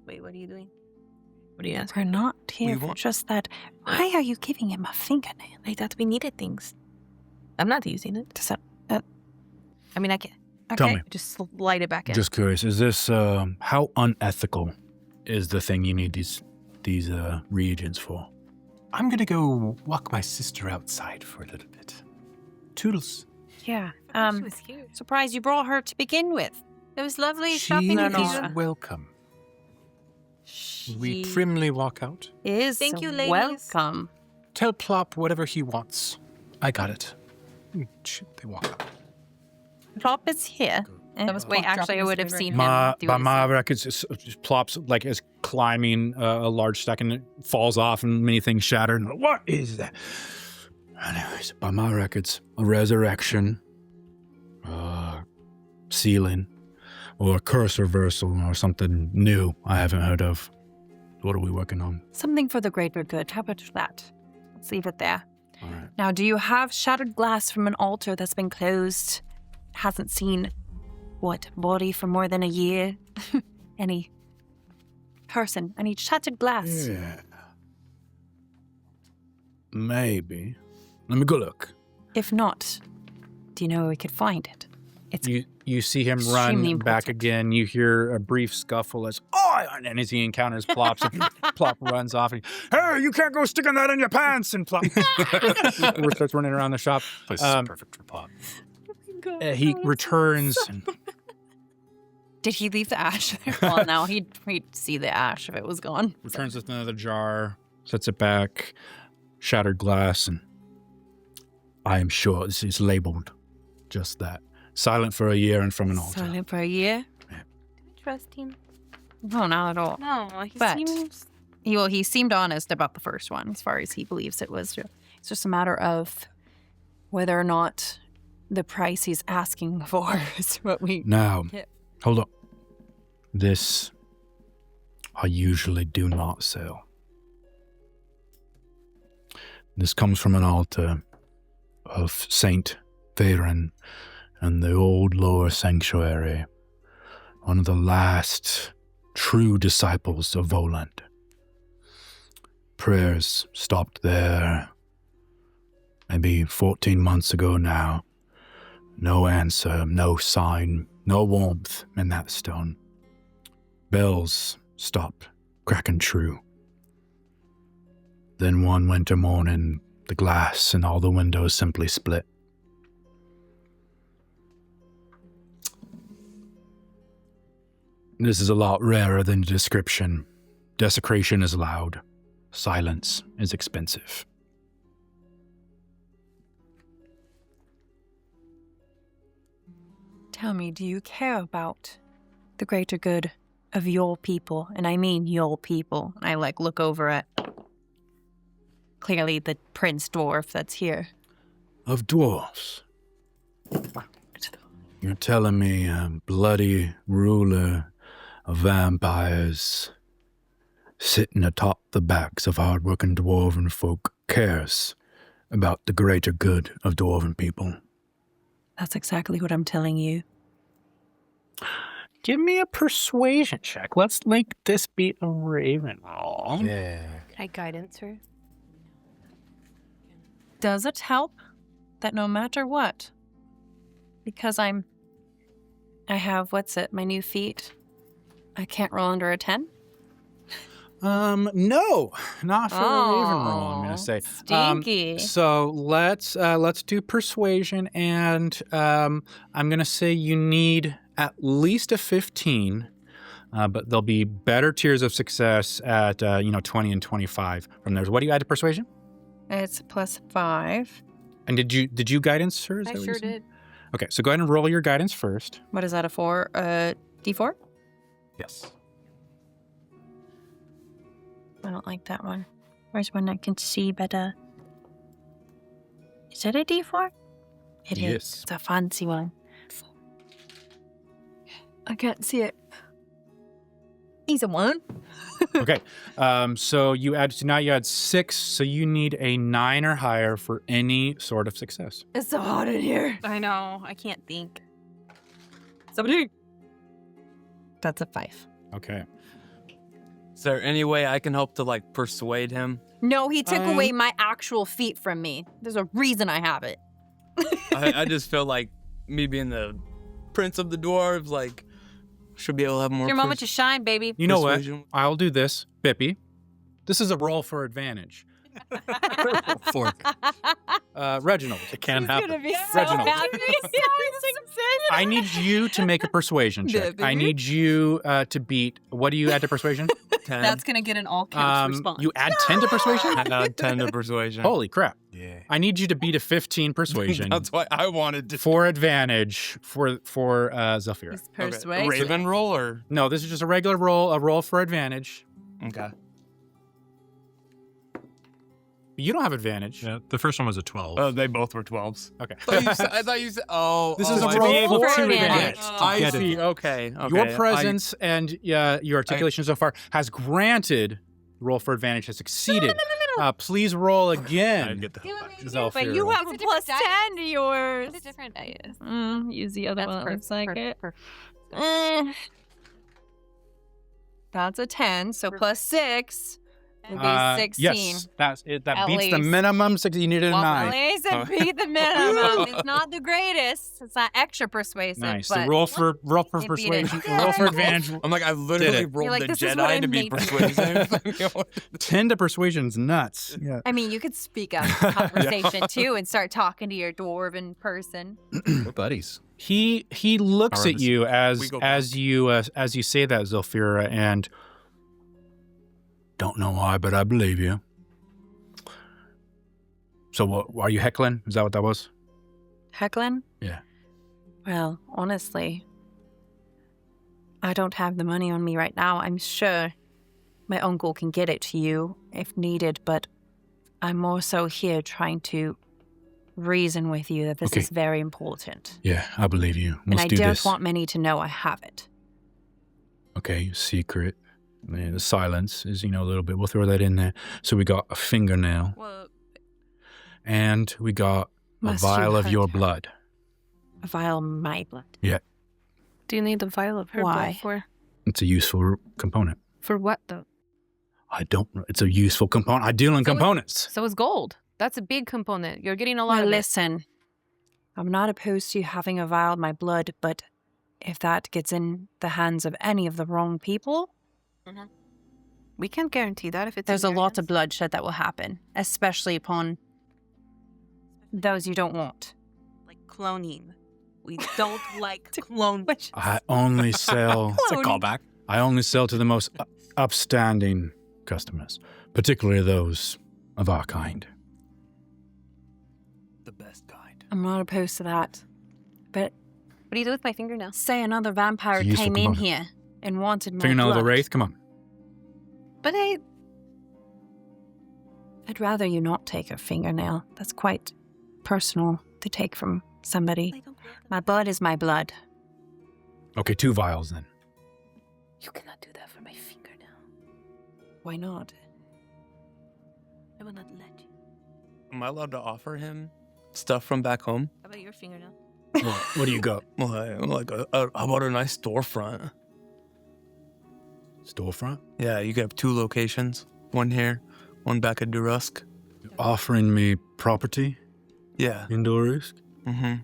Wait, what are you doing? What are you asking? We're not here We for want- just that. Why are you giving him a fingernail? I thought we needed things. I'm not using it. Does that, I mean, I can Tell okay. me. just slide it back in. Just curious, is this how unethical is the thing you need these reagents for? I'm going to go walk my sister outside for a little bit. Toodles. Yeah. She was here. Surprised you brought her to begin with. It was lovely She shopping with is you. welcome. We She primly walk out. Is Thank you, ladies. welcome. Tell Plop whatever he wants. I got it. They walk out. Plop is here. That was Wait, Plop actually, I dropping would have his seen favorite. him. do By his my thing. records, it just plops like is climbing a large stack and it falls off and many things shatter. And what is that? Anyways, by my records, a resurrection, sealing, or a curse reversal or something new I haven't heard of. What are we working on? Something for the greater good. How about that? Let's leave it there. All right. Now, do you have shattered glass from an altar that's been closed? Hasn't seen, body for more than a year? Any person? Any shattered glass? Yeah. Maybe. Let me go look. If not, do you know where we could find it? It's You see him extremely run back important. again. You hear a brief scuffle as and as he encounters Plops, Plop runs off. And, hey, you can't go sticking that in your pants! And Plop starts running around the shop. This is perfect for Plop. He returns. And, Did he leave the ash there? Well, now he'd see the ash if it was gone. returns with another jar, sets it back, shattered glass, and I am sure this is labeled just that. Silent for a year and from an altar. Silent for a year? Trust him. No, not at all. No, he But- seems. He seemed honest about the first one, as far as he believes it was. It's just a matter of whether or not the price he's asking for is what we... Now, Yeah. hold on. This I usually do not sell. This comes from an altar of Saint Thrynn and the old lower sanctuary, one of the last true disciples of Voland. Prayers stopped there maybe 14 months ago now. No answer, no sign, no warmth in that stone. Bells stopped cracking true. Then one winter morning, the glass in all the windows simply split. This is a lot rarer than the description. Desecration is loud. Silence is expensive. Tell me, do you care about the greater good of your people? And I mean your people. I look over at clearly the prince dwarf that's here. Of dwarfs. You're telling me a bloody ruler of vampires sitting atop the backs of hard-working dwarven folk cares about the greater good of dwarven people? That's exactly what I'm telling you. Give me a persuasion check. Let's make this be a raven roll. Yeah. Can I guidance her? Does it help that no matter what, because I have, my new feat, I can't roll under a 10? No, not for a raven roll, I'm gonna say. Stinky. So let's do persuasion, and I'm gonna say you need at least a 15, but there'll be better tiers of success at 20 and 25 from there. What do you add to persuasion? It's +5. And did you guidance her? Is I that what sure you said? did. Okay, so go ahead and roll your guidance first. What is that, a 4? D4? Yes. I don't like that one. Where's one I can see better? Is it a D4? It is. Yes. It's a fancy one. I can't see it. He's a 1. Okay, so you add 6, so you need a 9 or higher for any sort of success. It's so hot in here. I know. I can't think. 17. That's a 5. Okay. Is there any way I can help to persuade him? No, he took away my actual feet from me. There's a reason I have it. I just feel like me being the prince of the dwarves, should be able to have more. Your moment to shine, baby. You know what? Persuasion. I'll do this, Bippy. This is a roll for advantage. Fork. Reginald. It can happen. be Reginald. I need you to make a persuasion check. I need you to beat. What do you add to persuasion? 10. That's going to get an all counts response. You add 10 to persuasion? I add 10 to persuasion. Holy crap. Yeah. I need you to beat a 15 persuasion That's why I wanted to. for advantage for Zafira. It's Okay. persuasive. Raven roll or? No, this is just a regular roll, a roll for advantage. Okay. You don't have advantage. Yeah, the first one was a 12. Oh, they both were 12s. Okay. I thought you said. Oh, This oh, is a I roll be able for to advantage. I Get it. see. Okay. Your presence and your articulation so far has granted roll for advantage has succeeded. Please roll again. I get the hell back. Zelfira. But you have a It's a plus different 10 to yours. It's a different dice. Use the other one. Looks like it. Perfect. That's a 10, so plus 6 would be 16. Yes, that's it. That At beats the least. minimum 6. You needed a 9. At least it beat the minimum. It's not the greatest. It's not extra persuasive. Nice. But So roll for it beat it. persuasion. Roll for advantage. I'm like, I literally Did it. rolled You're like, the this is what I Jedi to be made for. persuasive. 10 to persuasion's nuts. Yeah. I mean, you could speak up in conversation too and start talking to your dwarven person. We're buddies. He looks at you We as go as you say that, Zelfira, and don't know why, but I believe you. So what? Are you heckling? Is that what that was? Heckling? Yeah. Well, honestly, I don't have the money on me right now. I'm sure my uncle can get it to you if needed, but I'm more so here trying to reason with you that this Okay. is very important. Yeah, I believe you. And Let's I do don't this. want many to know I have it. Okay, secret. Man, the silence is, a little bit. We'll throw that in there. So we got a fingernail, Well, and we got a Must you vial of hurt your her? blood. A vial of my blood. do you need the vial of her Why? blood for? It's a useful component. For what though? I don't know. It's a useful component. I deal in So it- components. So is gold. That's a big component. You're getting a lot Now of it. listen, I'm not opposed to you having a vial of my blood, but if that gets in the hands of any of the wrong people, We can't guarantee that if it's. there's in a your lot of hands. bloodshed that will happen, especially upon those you don't want. Like cloning. We don't like clone. I only sell. It's a callback. I only sell to the most upstanding customers, particularly those of our kind. The best kind. I'm not opposed to that. But What do you do with my fingernail? say another vampire It's a useful came in component. here and wanted my Fingernail of blood. the Wraith. Come on. But I'd rather you not take a fingernail. That's quite personal to take from somebody. My blood is my blood. Okay, 2 vials then. you cannot do that for my fingernail. Why not? I will not let you. Am I allowed to offer him stuff from back home? How about your fingernail? What do you got? Like how about a nice storefront? Storefront? Yeah, you could have 2 locations. One here, one back at Durusk. Offering me property Yeah. in Durusk? Mm-hmm.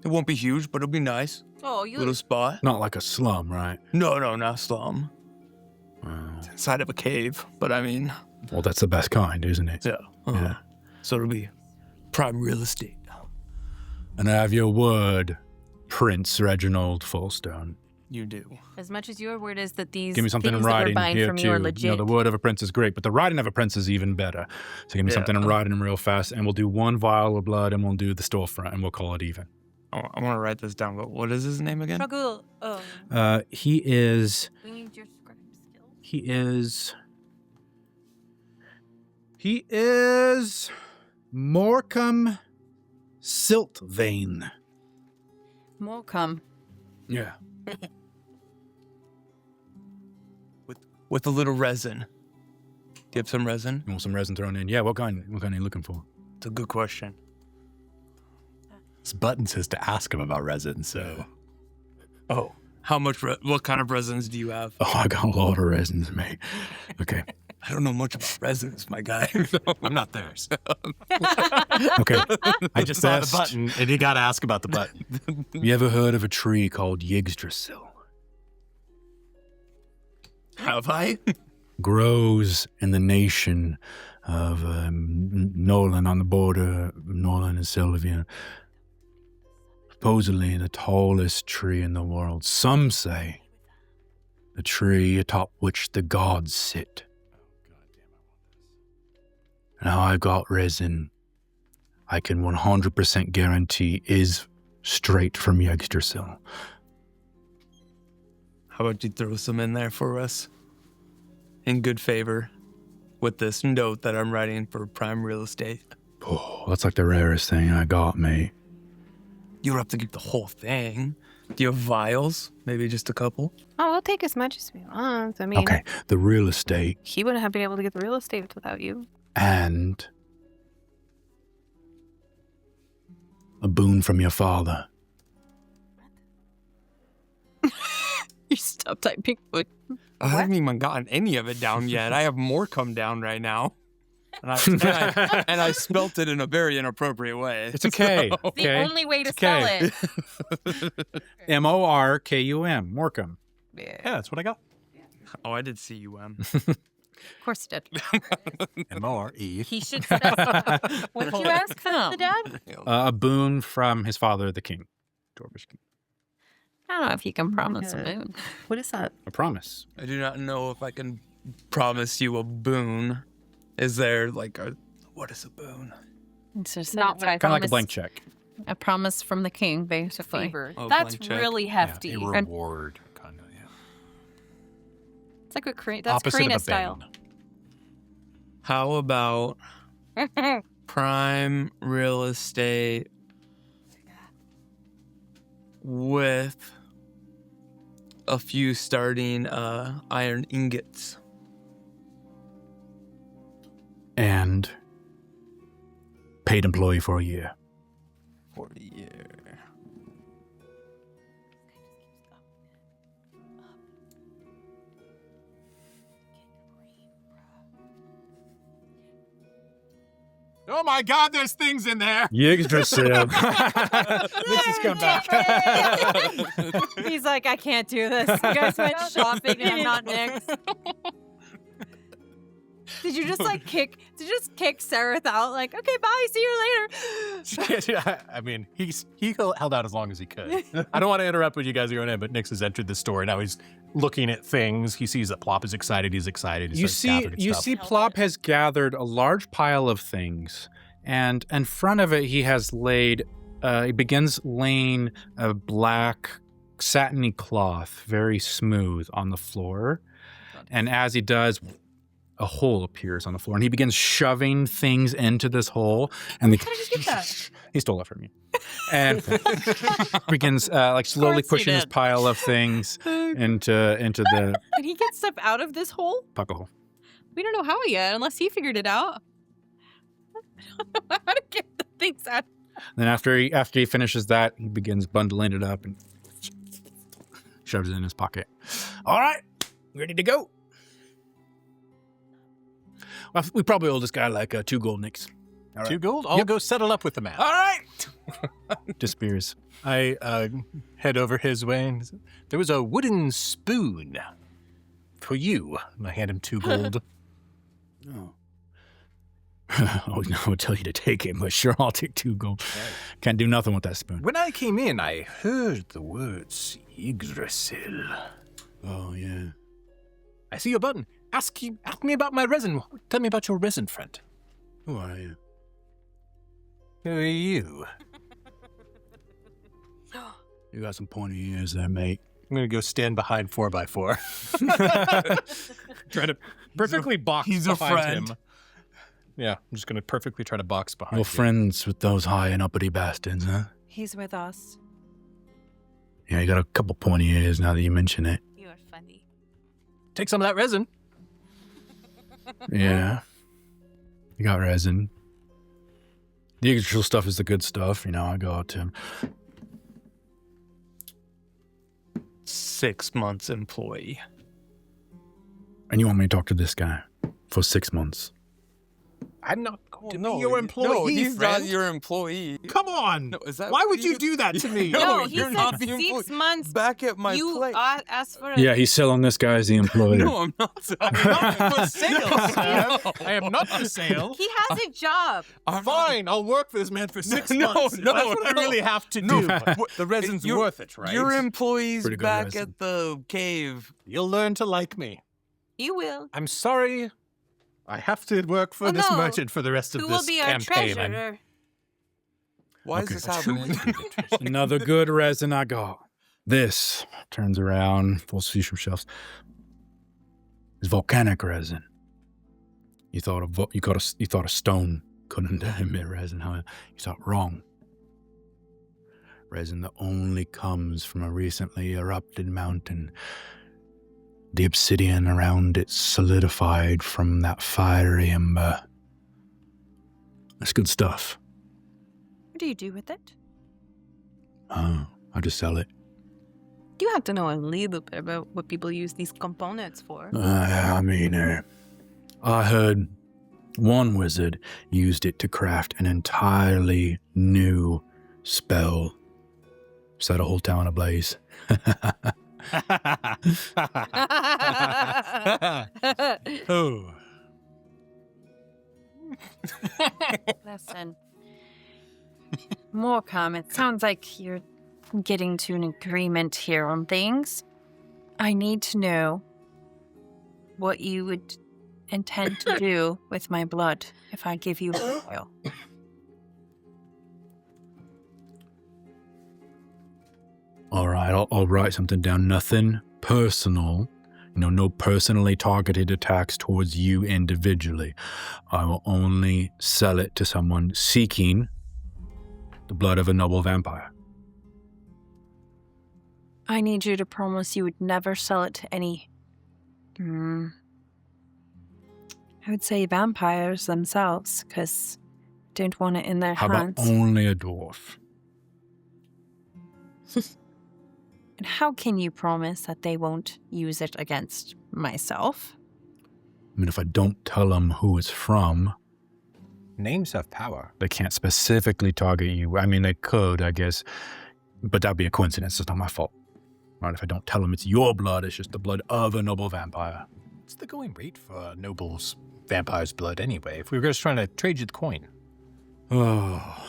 It won't be huge, but it'll be nice. Oh, you. Little spot. Not like a slum, right? No, not slum. Wow. Inside of a cave, but I mean, Well, that's the best kind, isn't it? yeah. Yeah. So it'll be prime real estate. And I have your word, Prince Reginald Falstone. You do. As much as your word is that these Give me something in things that we're writing buying here from too. you are legit. The word of a prince is great, but the writing of a prince is even better. So give me something in writing real fast, and we'll do 1 vial of blood, and we'll do the storefront, and we'll call it even. I want to write this down, but what is his name again? Struggle. He is. We need your scribe skills. He is Morecambe Siltvane. Morecambe. Yeah. With a little resin. Do you have some resin? You want some resin thrown in? Yeah. What kind are you looking for? It's a good question. This button says to ask him about resin, so. Oh, how much? What kind of resins do you have? Oh, I got a lot of resins, mate. Okay. I don't know much about resins, my guy. I'm not theirs. Okay. I just saw the button, and you got to ask about the button. You ever heard of a tree called Yggdrasil? Have I? Grows in the nation of Nolan, on the border of Nolan and Sylvia. Supposedly the tallest tree in the world. Some say the tree atop which the gods sit. Now I've got resin I can 100% guarantee is straight from Yggdrasil. How about you throw some in there for us? In good favor. With this note that I'm writing for prime real estate. Oh, that's like the rarest thing I got, mate. You don't have to keep the whole thing. Do you have vials? Maybe just a couple? Oh, we'll take as much as we want. I mean, Okay, the real estate he wouldn't have been able to get the real estate without you. and a boon from your father. You stop typing. I haven't even gotten any of it down yet. I have more come down right now. And I spelt it in a very inappropriate way. It's okay. So- The only way to spell it. Morkum. Morkum. Yeah, that's what I got. Oh, I did C-U-M. Of course you did. MORE. He should specify. What did you ask the dad? A boon from his father, the king. Dwarvish king. I don't know if you can promise a boon. What is that? A promise. I do not know if I can promise you a boon. Is there like a... What is a boon? It's just Not what I Kind of like a blank check. A promise from the king, basically. Favor. Oh, That's blank check. really hefty. A reward, kind of, yeah. It's like what that's Opposite Karina of a style. ban. How about prime real estate with a few starting iron ingots? And paid employee for a year. For a year. Oh my God, there's things in there. Yggdrasil. This has come back. He's like, I can't do this. You guys went shopping and I'm not next. Did you just kick Seraph out? Like, okay, bye, see you later. I mean, he held out as long as he could. I don't want to interrupt what you guys are going in, but Nyx has entered the store. Now he's looking at things. He sees that Plop is excited. He's excited. He You starts see, gathering stuff. Plop has gathered a large pile of things, and in front of it, he has laid. He begins laying a black satiny cloth, very smooth, on the floor, and as he does, a hole appears on the floor, and he begins shoving things into this hole. And How did you get that? he stole it from me, and begins slowly pushing this pile of things into the Did he get stuff out of this hole? puckle hole. We don't know how yet, unless he figured it out. I don't know how to get the things out. Then after he finishes that, he begins bundling it up and shoves it in his pocket. All right, ready to go. Well, we probably owe this guy like 2 gold nicks. All right. 2 gold? I'll go settle up with the man. All right. Disappears. I head over his way. And there was a wooden spoon for you. And I hand him 2 gold. Oh. Oh, no, I'll tell you to take it, but sure, I'll take 2 gold. Can't do nothing with that spoon. When I came in, I heard the words Yggdrasil. Oh, yeah. I see your button. Ask me about my resin. Tell me about your resin friend. Who are you? Who are you? You got some pointy ears there, mate. I'm going to go stand behind 4x4. Try to perfectly box He's a behind friend. him. Yeah, I'm just going to perfectly try to box behind You're you. friends with those high and uppity bastards, huh? He's with us. Yeah, you got a couple pointy ears now that you mention it. You are funny. Take some of that resin. Yeah. You got resin. The Yggdrasil stuff is the good stuff, I go out to him. 6 months employee. And you want me to talk to this guy for 6 months? I'm not going to be your employee, No, he's friend. not your employee. Come on. No, is that Why what would you do that to me? No, he you're said not the 6 employee. months. Back at my You place. asked for a... Yeah, he's selling this guy as the employer. No, I'm not. I'm not for sale, Sam. I am not for sale. He has a job. Fine, I'll work for this man for 6 No, months. no, That's what I no. really have to No. do. The resin's You're- worth it, right? Your employees Pretty good back resin. at the cave. You'll learn to like me. You will. I'm sorry. I have to work for Oh, this no. merchant for the rest of Who this will be our campaign. treasurer? Why Okay. is this happening? Another good resin I got. This turns around, pulls see some shelves. It's volcanic resin. You thought a stone couldn't emit resin, huh? You thought wrong. resin that only comes from a recently erupted mountain. The obsidian around it solidified from that fiery ember. That's good stuff. What do you do with it? Oh, I just sell it. You have to know a little bit about what people use these components for. I heard one wizard used it to craft an entirely new spell. Set a whole town ablaze. Oh. Listen. Morecambe, it sounds like you're getting to an agreement here on things. I need to know what you would intend to do with my blood if I give you oil. All right, I'll write something down. Nothing personal. No personally targeted attacks towards you individually. I will only sell it to someone seeking the blood of a noble vampire. I need you to promise you would never sell it to any... I would say vampires themselves, because I don't want it in their How hands. about only a dwarf? And how can you promise that they won't use it against myself? I mean, if I don't tell them who it's from, Names have power. they can't specifically target you. I mean, they could, I guess, but that'd be a coincidence. It's not my fault. Right? If I don't tell them it's your blood, it's just the blood of a noble vampire. What's the going rate for noble's vampire's blood anyway? If we were just trying to trade you the coin. Oh,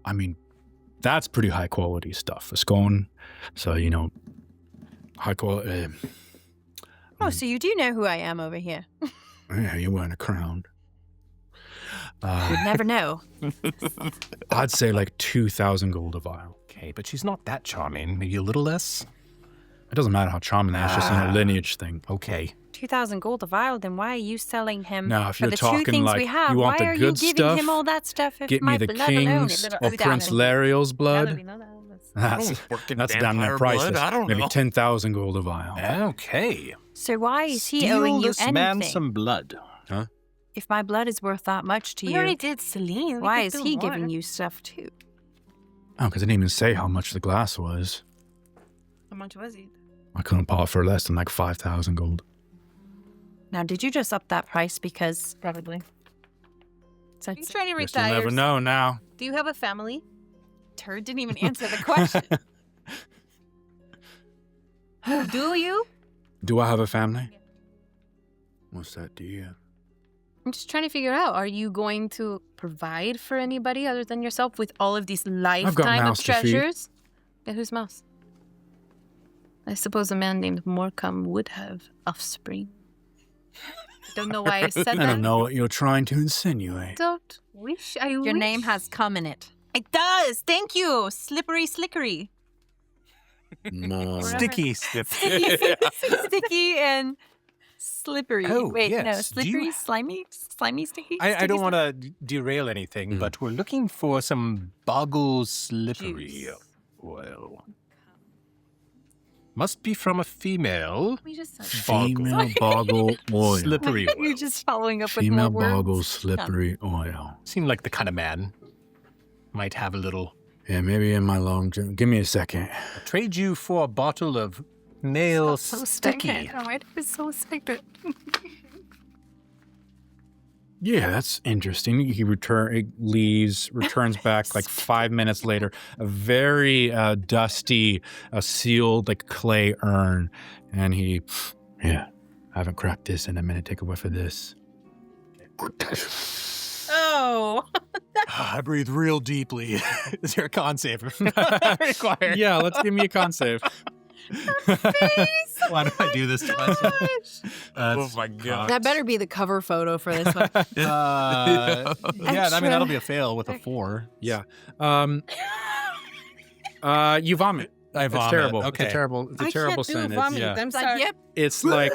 I mean, that's pretty high quality stuff. It's going, so, high quality. Oh, so you do know who I am over here. Yeah, you're wearing a crown. You'd never know. I'd say like 2,000 gold a vial. Okay, but she's not that charming. Maybe a little less? It doesn't matter how charming that is, it's just a lineage thing. Okay. 2,000 gold a vial, then why are you selling him Now, if for you're the talking two things like we have? you want Why the are you good giving stuff, him all that stuff if get my me the blood alone king's is or Prince Lariel's blood. That's damn near priceless. I don't Maybe know. 10,000 gold a vial. Okay. So why is he owing you this man anything? some blood. If my blood is worth that much to We you, already did Celine. why is he giving you stuff too? Oh, because I didn't even say how much the glass was. How much was it? I couldn't buy it for less than like 5,000 gold. Now, did you just up that price because... Probably. So He's trying to Guess you'll retire. never know now. Do you have a family? Turd didn't even answer the question. Do you? Do I have a family? What's that to you? I'm just trying to figure out, are you going to provide for anybody other than yourself with all of these lifetime of mouths to feed. treasures? Yeah, whose mouse? I suppose a man named Morecambe would have offspring. I don't know why I said that. I don't know what you're trying to insinuate. Don't wish. I Your wish. name has cum in it. It does. Thank you. Slippery slickery. More. Sticky slip. Sticky and slippery. Oh, Wait, no, yes. Do you- slippery, slimy, sticky. I sticky, don't want to derail anything, Mm. but we're looking for some boggle slippery Juice. oil. Must be from a female. We just said Female boggle oil. Slippery You're oil. just following up with Female more words. boggle slippery oil. Seemed like the kind of man might have a little. Yeah, maybe in my long journey. Give me a second. I'll trade you for a bottle of male So sticky. sticky. Oh, it was so sticky. Yeah, that's interesting. He leaves, returns back like 5 minutes later, a very dusty, sealed like clay urn. And I haven't cracked this in a minute. Take a whiff of this. Oh. I breathe real deeply. Is there a con save required? Yeah, let's give me a con save. Why do I do this to myself? Oh my god. That better be the cover photo for this one. Yeah, I mean, Extra. that'll be a fail with a 4. Yeah. You vomit. I It's vomit. terrible. Okay. It's a terrible. It's a I terrible can't sin. do vomit. It's, I'm It's like, sorry. yep, it's like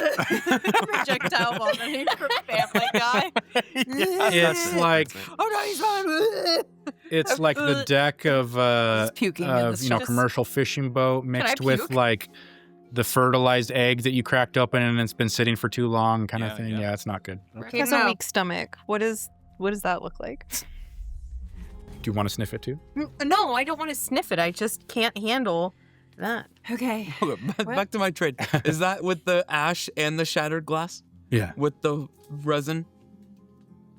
projectile vomiting from Family Guy. it's like Oh no, he's fine. it's like the deck of puking in the commercial fishing boat mixed I with puke? like the fertilized egg that you cracked open and it's been sitting for too long, kind of thing. Yeah, it's not good. He has a weak stomach. What does that look like? Do you want to sniff it too? No, I don't want to sniff it. I just can't handle that. Okay. Back to my trade. Is that with the ash and the shattered glass? Yeah. With the resin?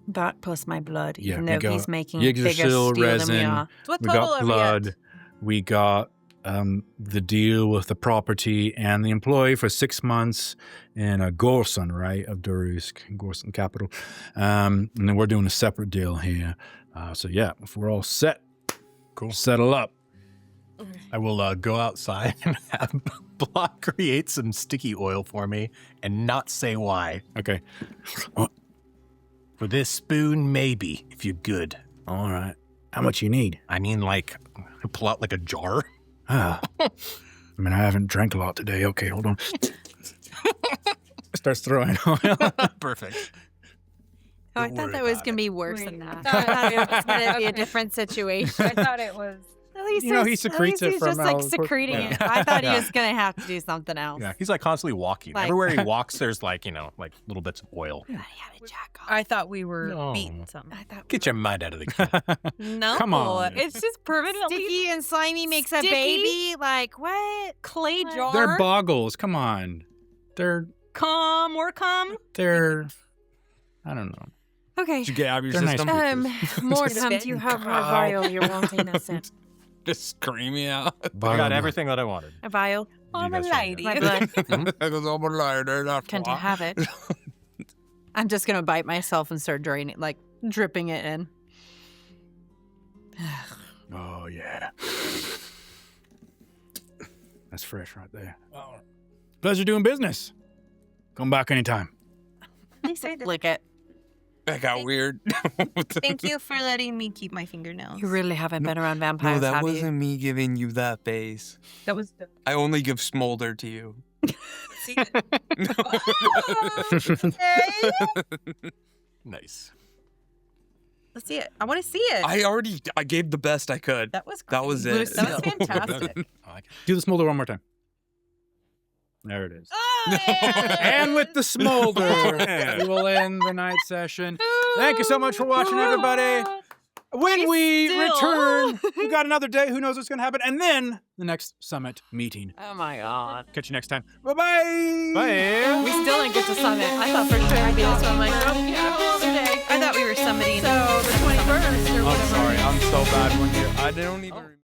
That plus my blood, Yeah, even we though got he's making bigger Yggdrasil steel resin. than we are. What We level got are we at? blood. We got the deal with the property and the employee for 6 months in Gorson, right, of Durusk, Gorson capital. And then we're doing a separate deal here. So yeah, if we're all set, Cool. settle up. I will go outside and have Block create some sticky oil for me and not say why. Okay. For this spoon, maybe, if you're good. All right. How much you need? I mean, like, pull out like a jar. I mean, I haven't drank a lot today. Okay, hold on. Starts throwing oil. Perfect. Oh, I Don't thought worry that was about going to it. be worse than that. I thought it was going to be a different situation. I thought it was. At least You know, he secretes it he's from just like Al- secreting Yeah. it. I thought he was going to have to do something else. Yeah, he's like constantly walking. Like- Everywhere he walks, there's like, like little bits of oil. I have a jack off. I thought we were No. beating something. I thought Get your mind out of the can. No. Come on. It's just permanently sticky and slimy makes a Sticky? baby. Like what? clay jar. They're boggles. Come on. They're Come. I don't know. Okay. Did you get out of your They're nice system? More Spit. time. Do you have a vial you're wanting us in? Just screaming out. I got everything that I wanted. A vial? I'm a guys try lady. My blood. Because I'm a liar. That's Can't I why. have it? I'm just gonna bite myself and start draining, like dripping it in. Oh, yeah. That's fresh right there. Pleasure doing business. Come back anytime. Lick it. That got weird. Thank you for letting me keep my fingernails. You really haven't been around No, vampires, that have wasn't you? me giving you that face. That was the. I only give smolder to you. Nice. Let's see it. I want to see it. I gave the best I could. That was. That was great. it. That was fantastic. Do the smolder one more time. There it is. Oh, yeah. And with the smolder, we will end the night session. Thank you so much for watching, everybody. When we return, we've got another day. Who knows what's going to happen? And then the next summit meeting. Oh my god. Catch you next time. Bye-bye. Bye. We still didn't get to summit. I thought for sure I'd be this one. I'm like, oh, yeah, I thought we were summoning. So the 21st or I'm whatever. sorry. I'm so bad when you. I don't even.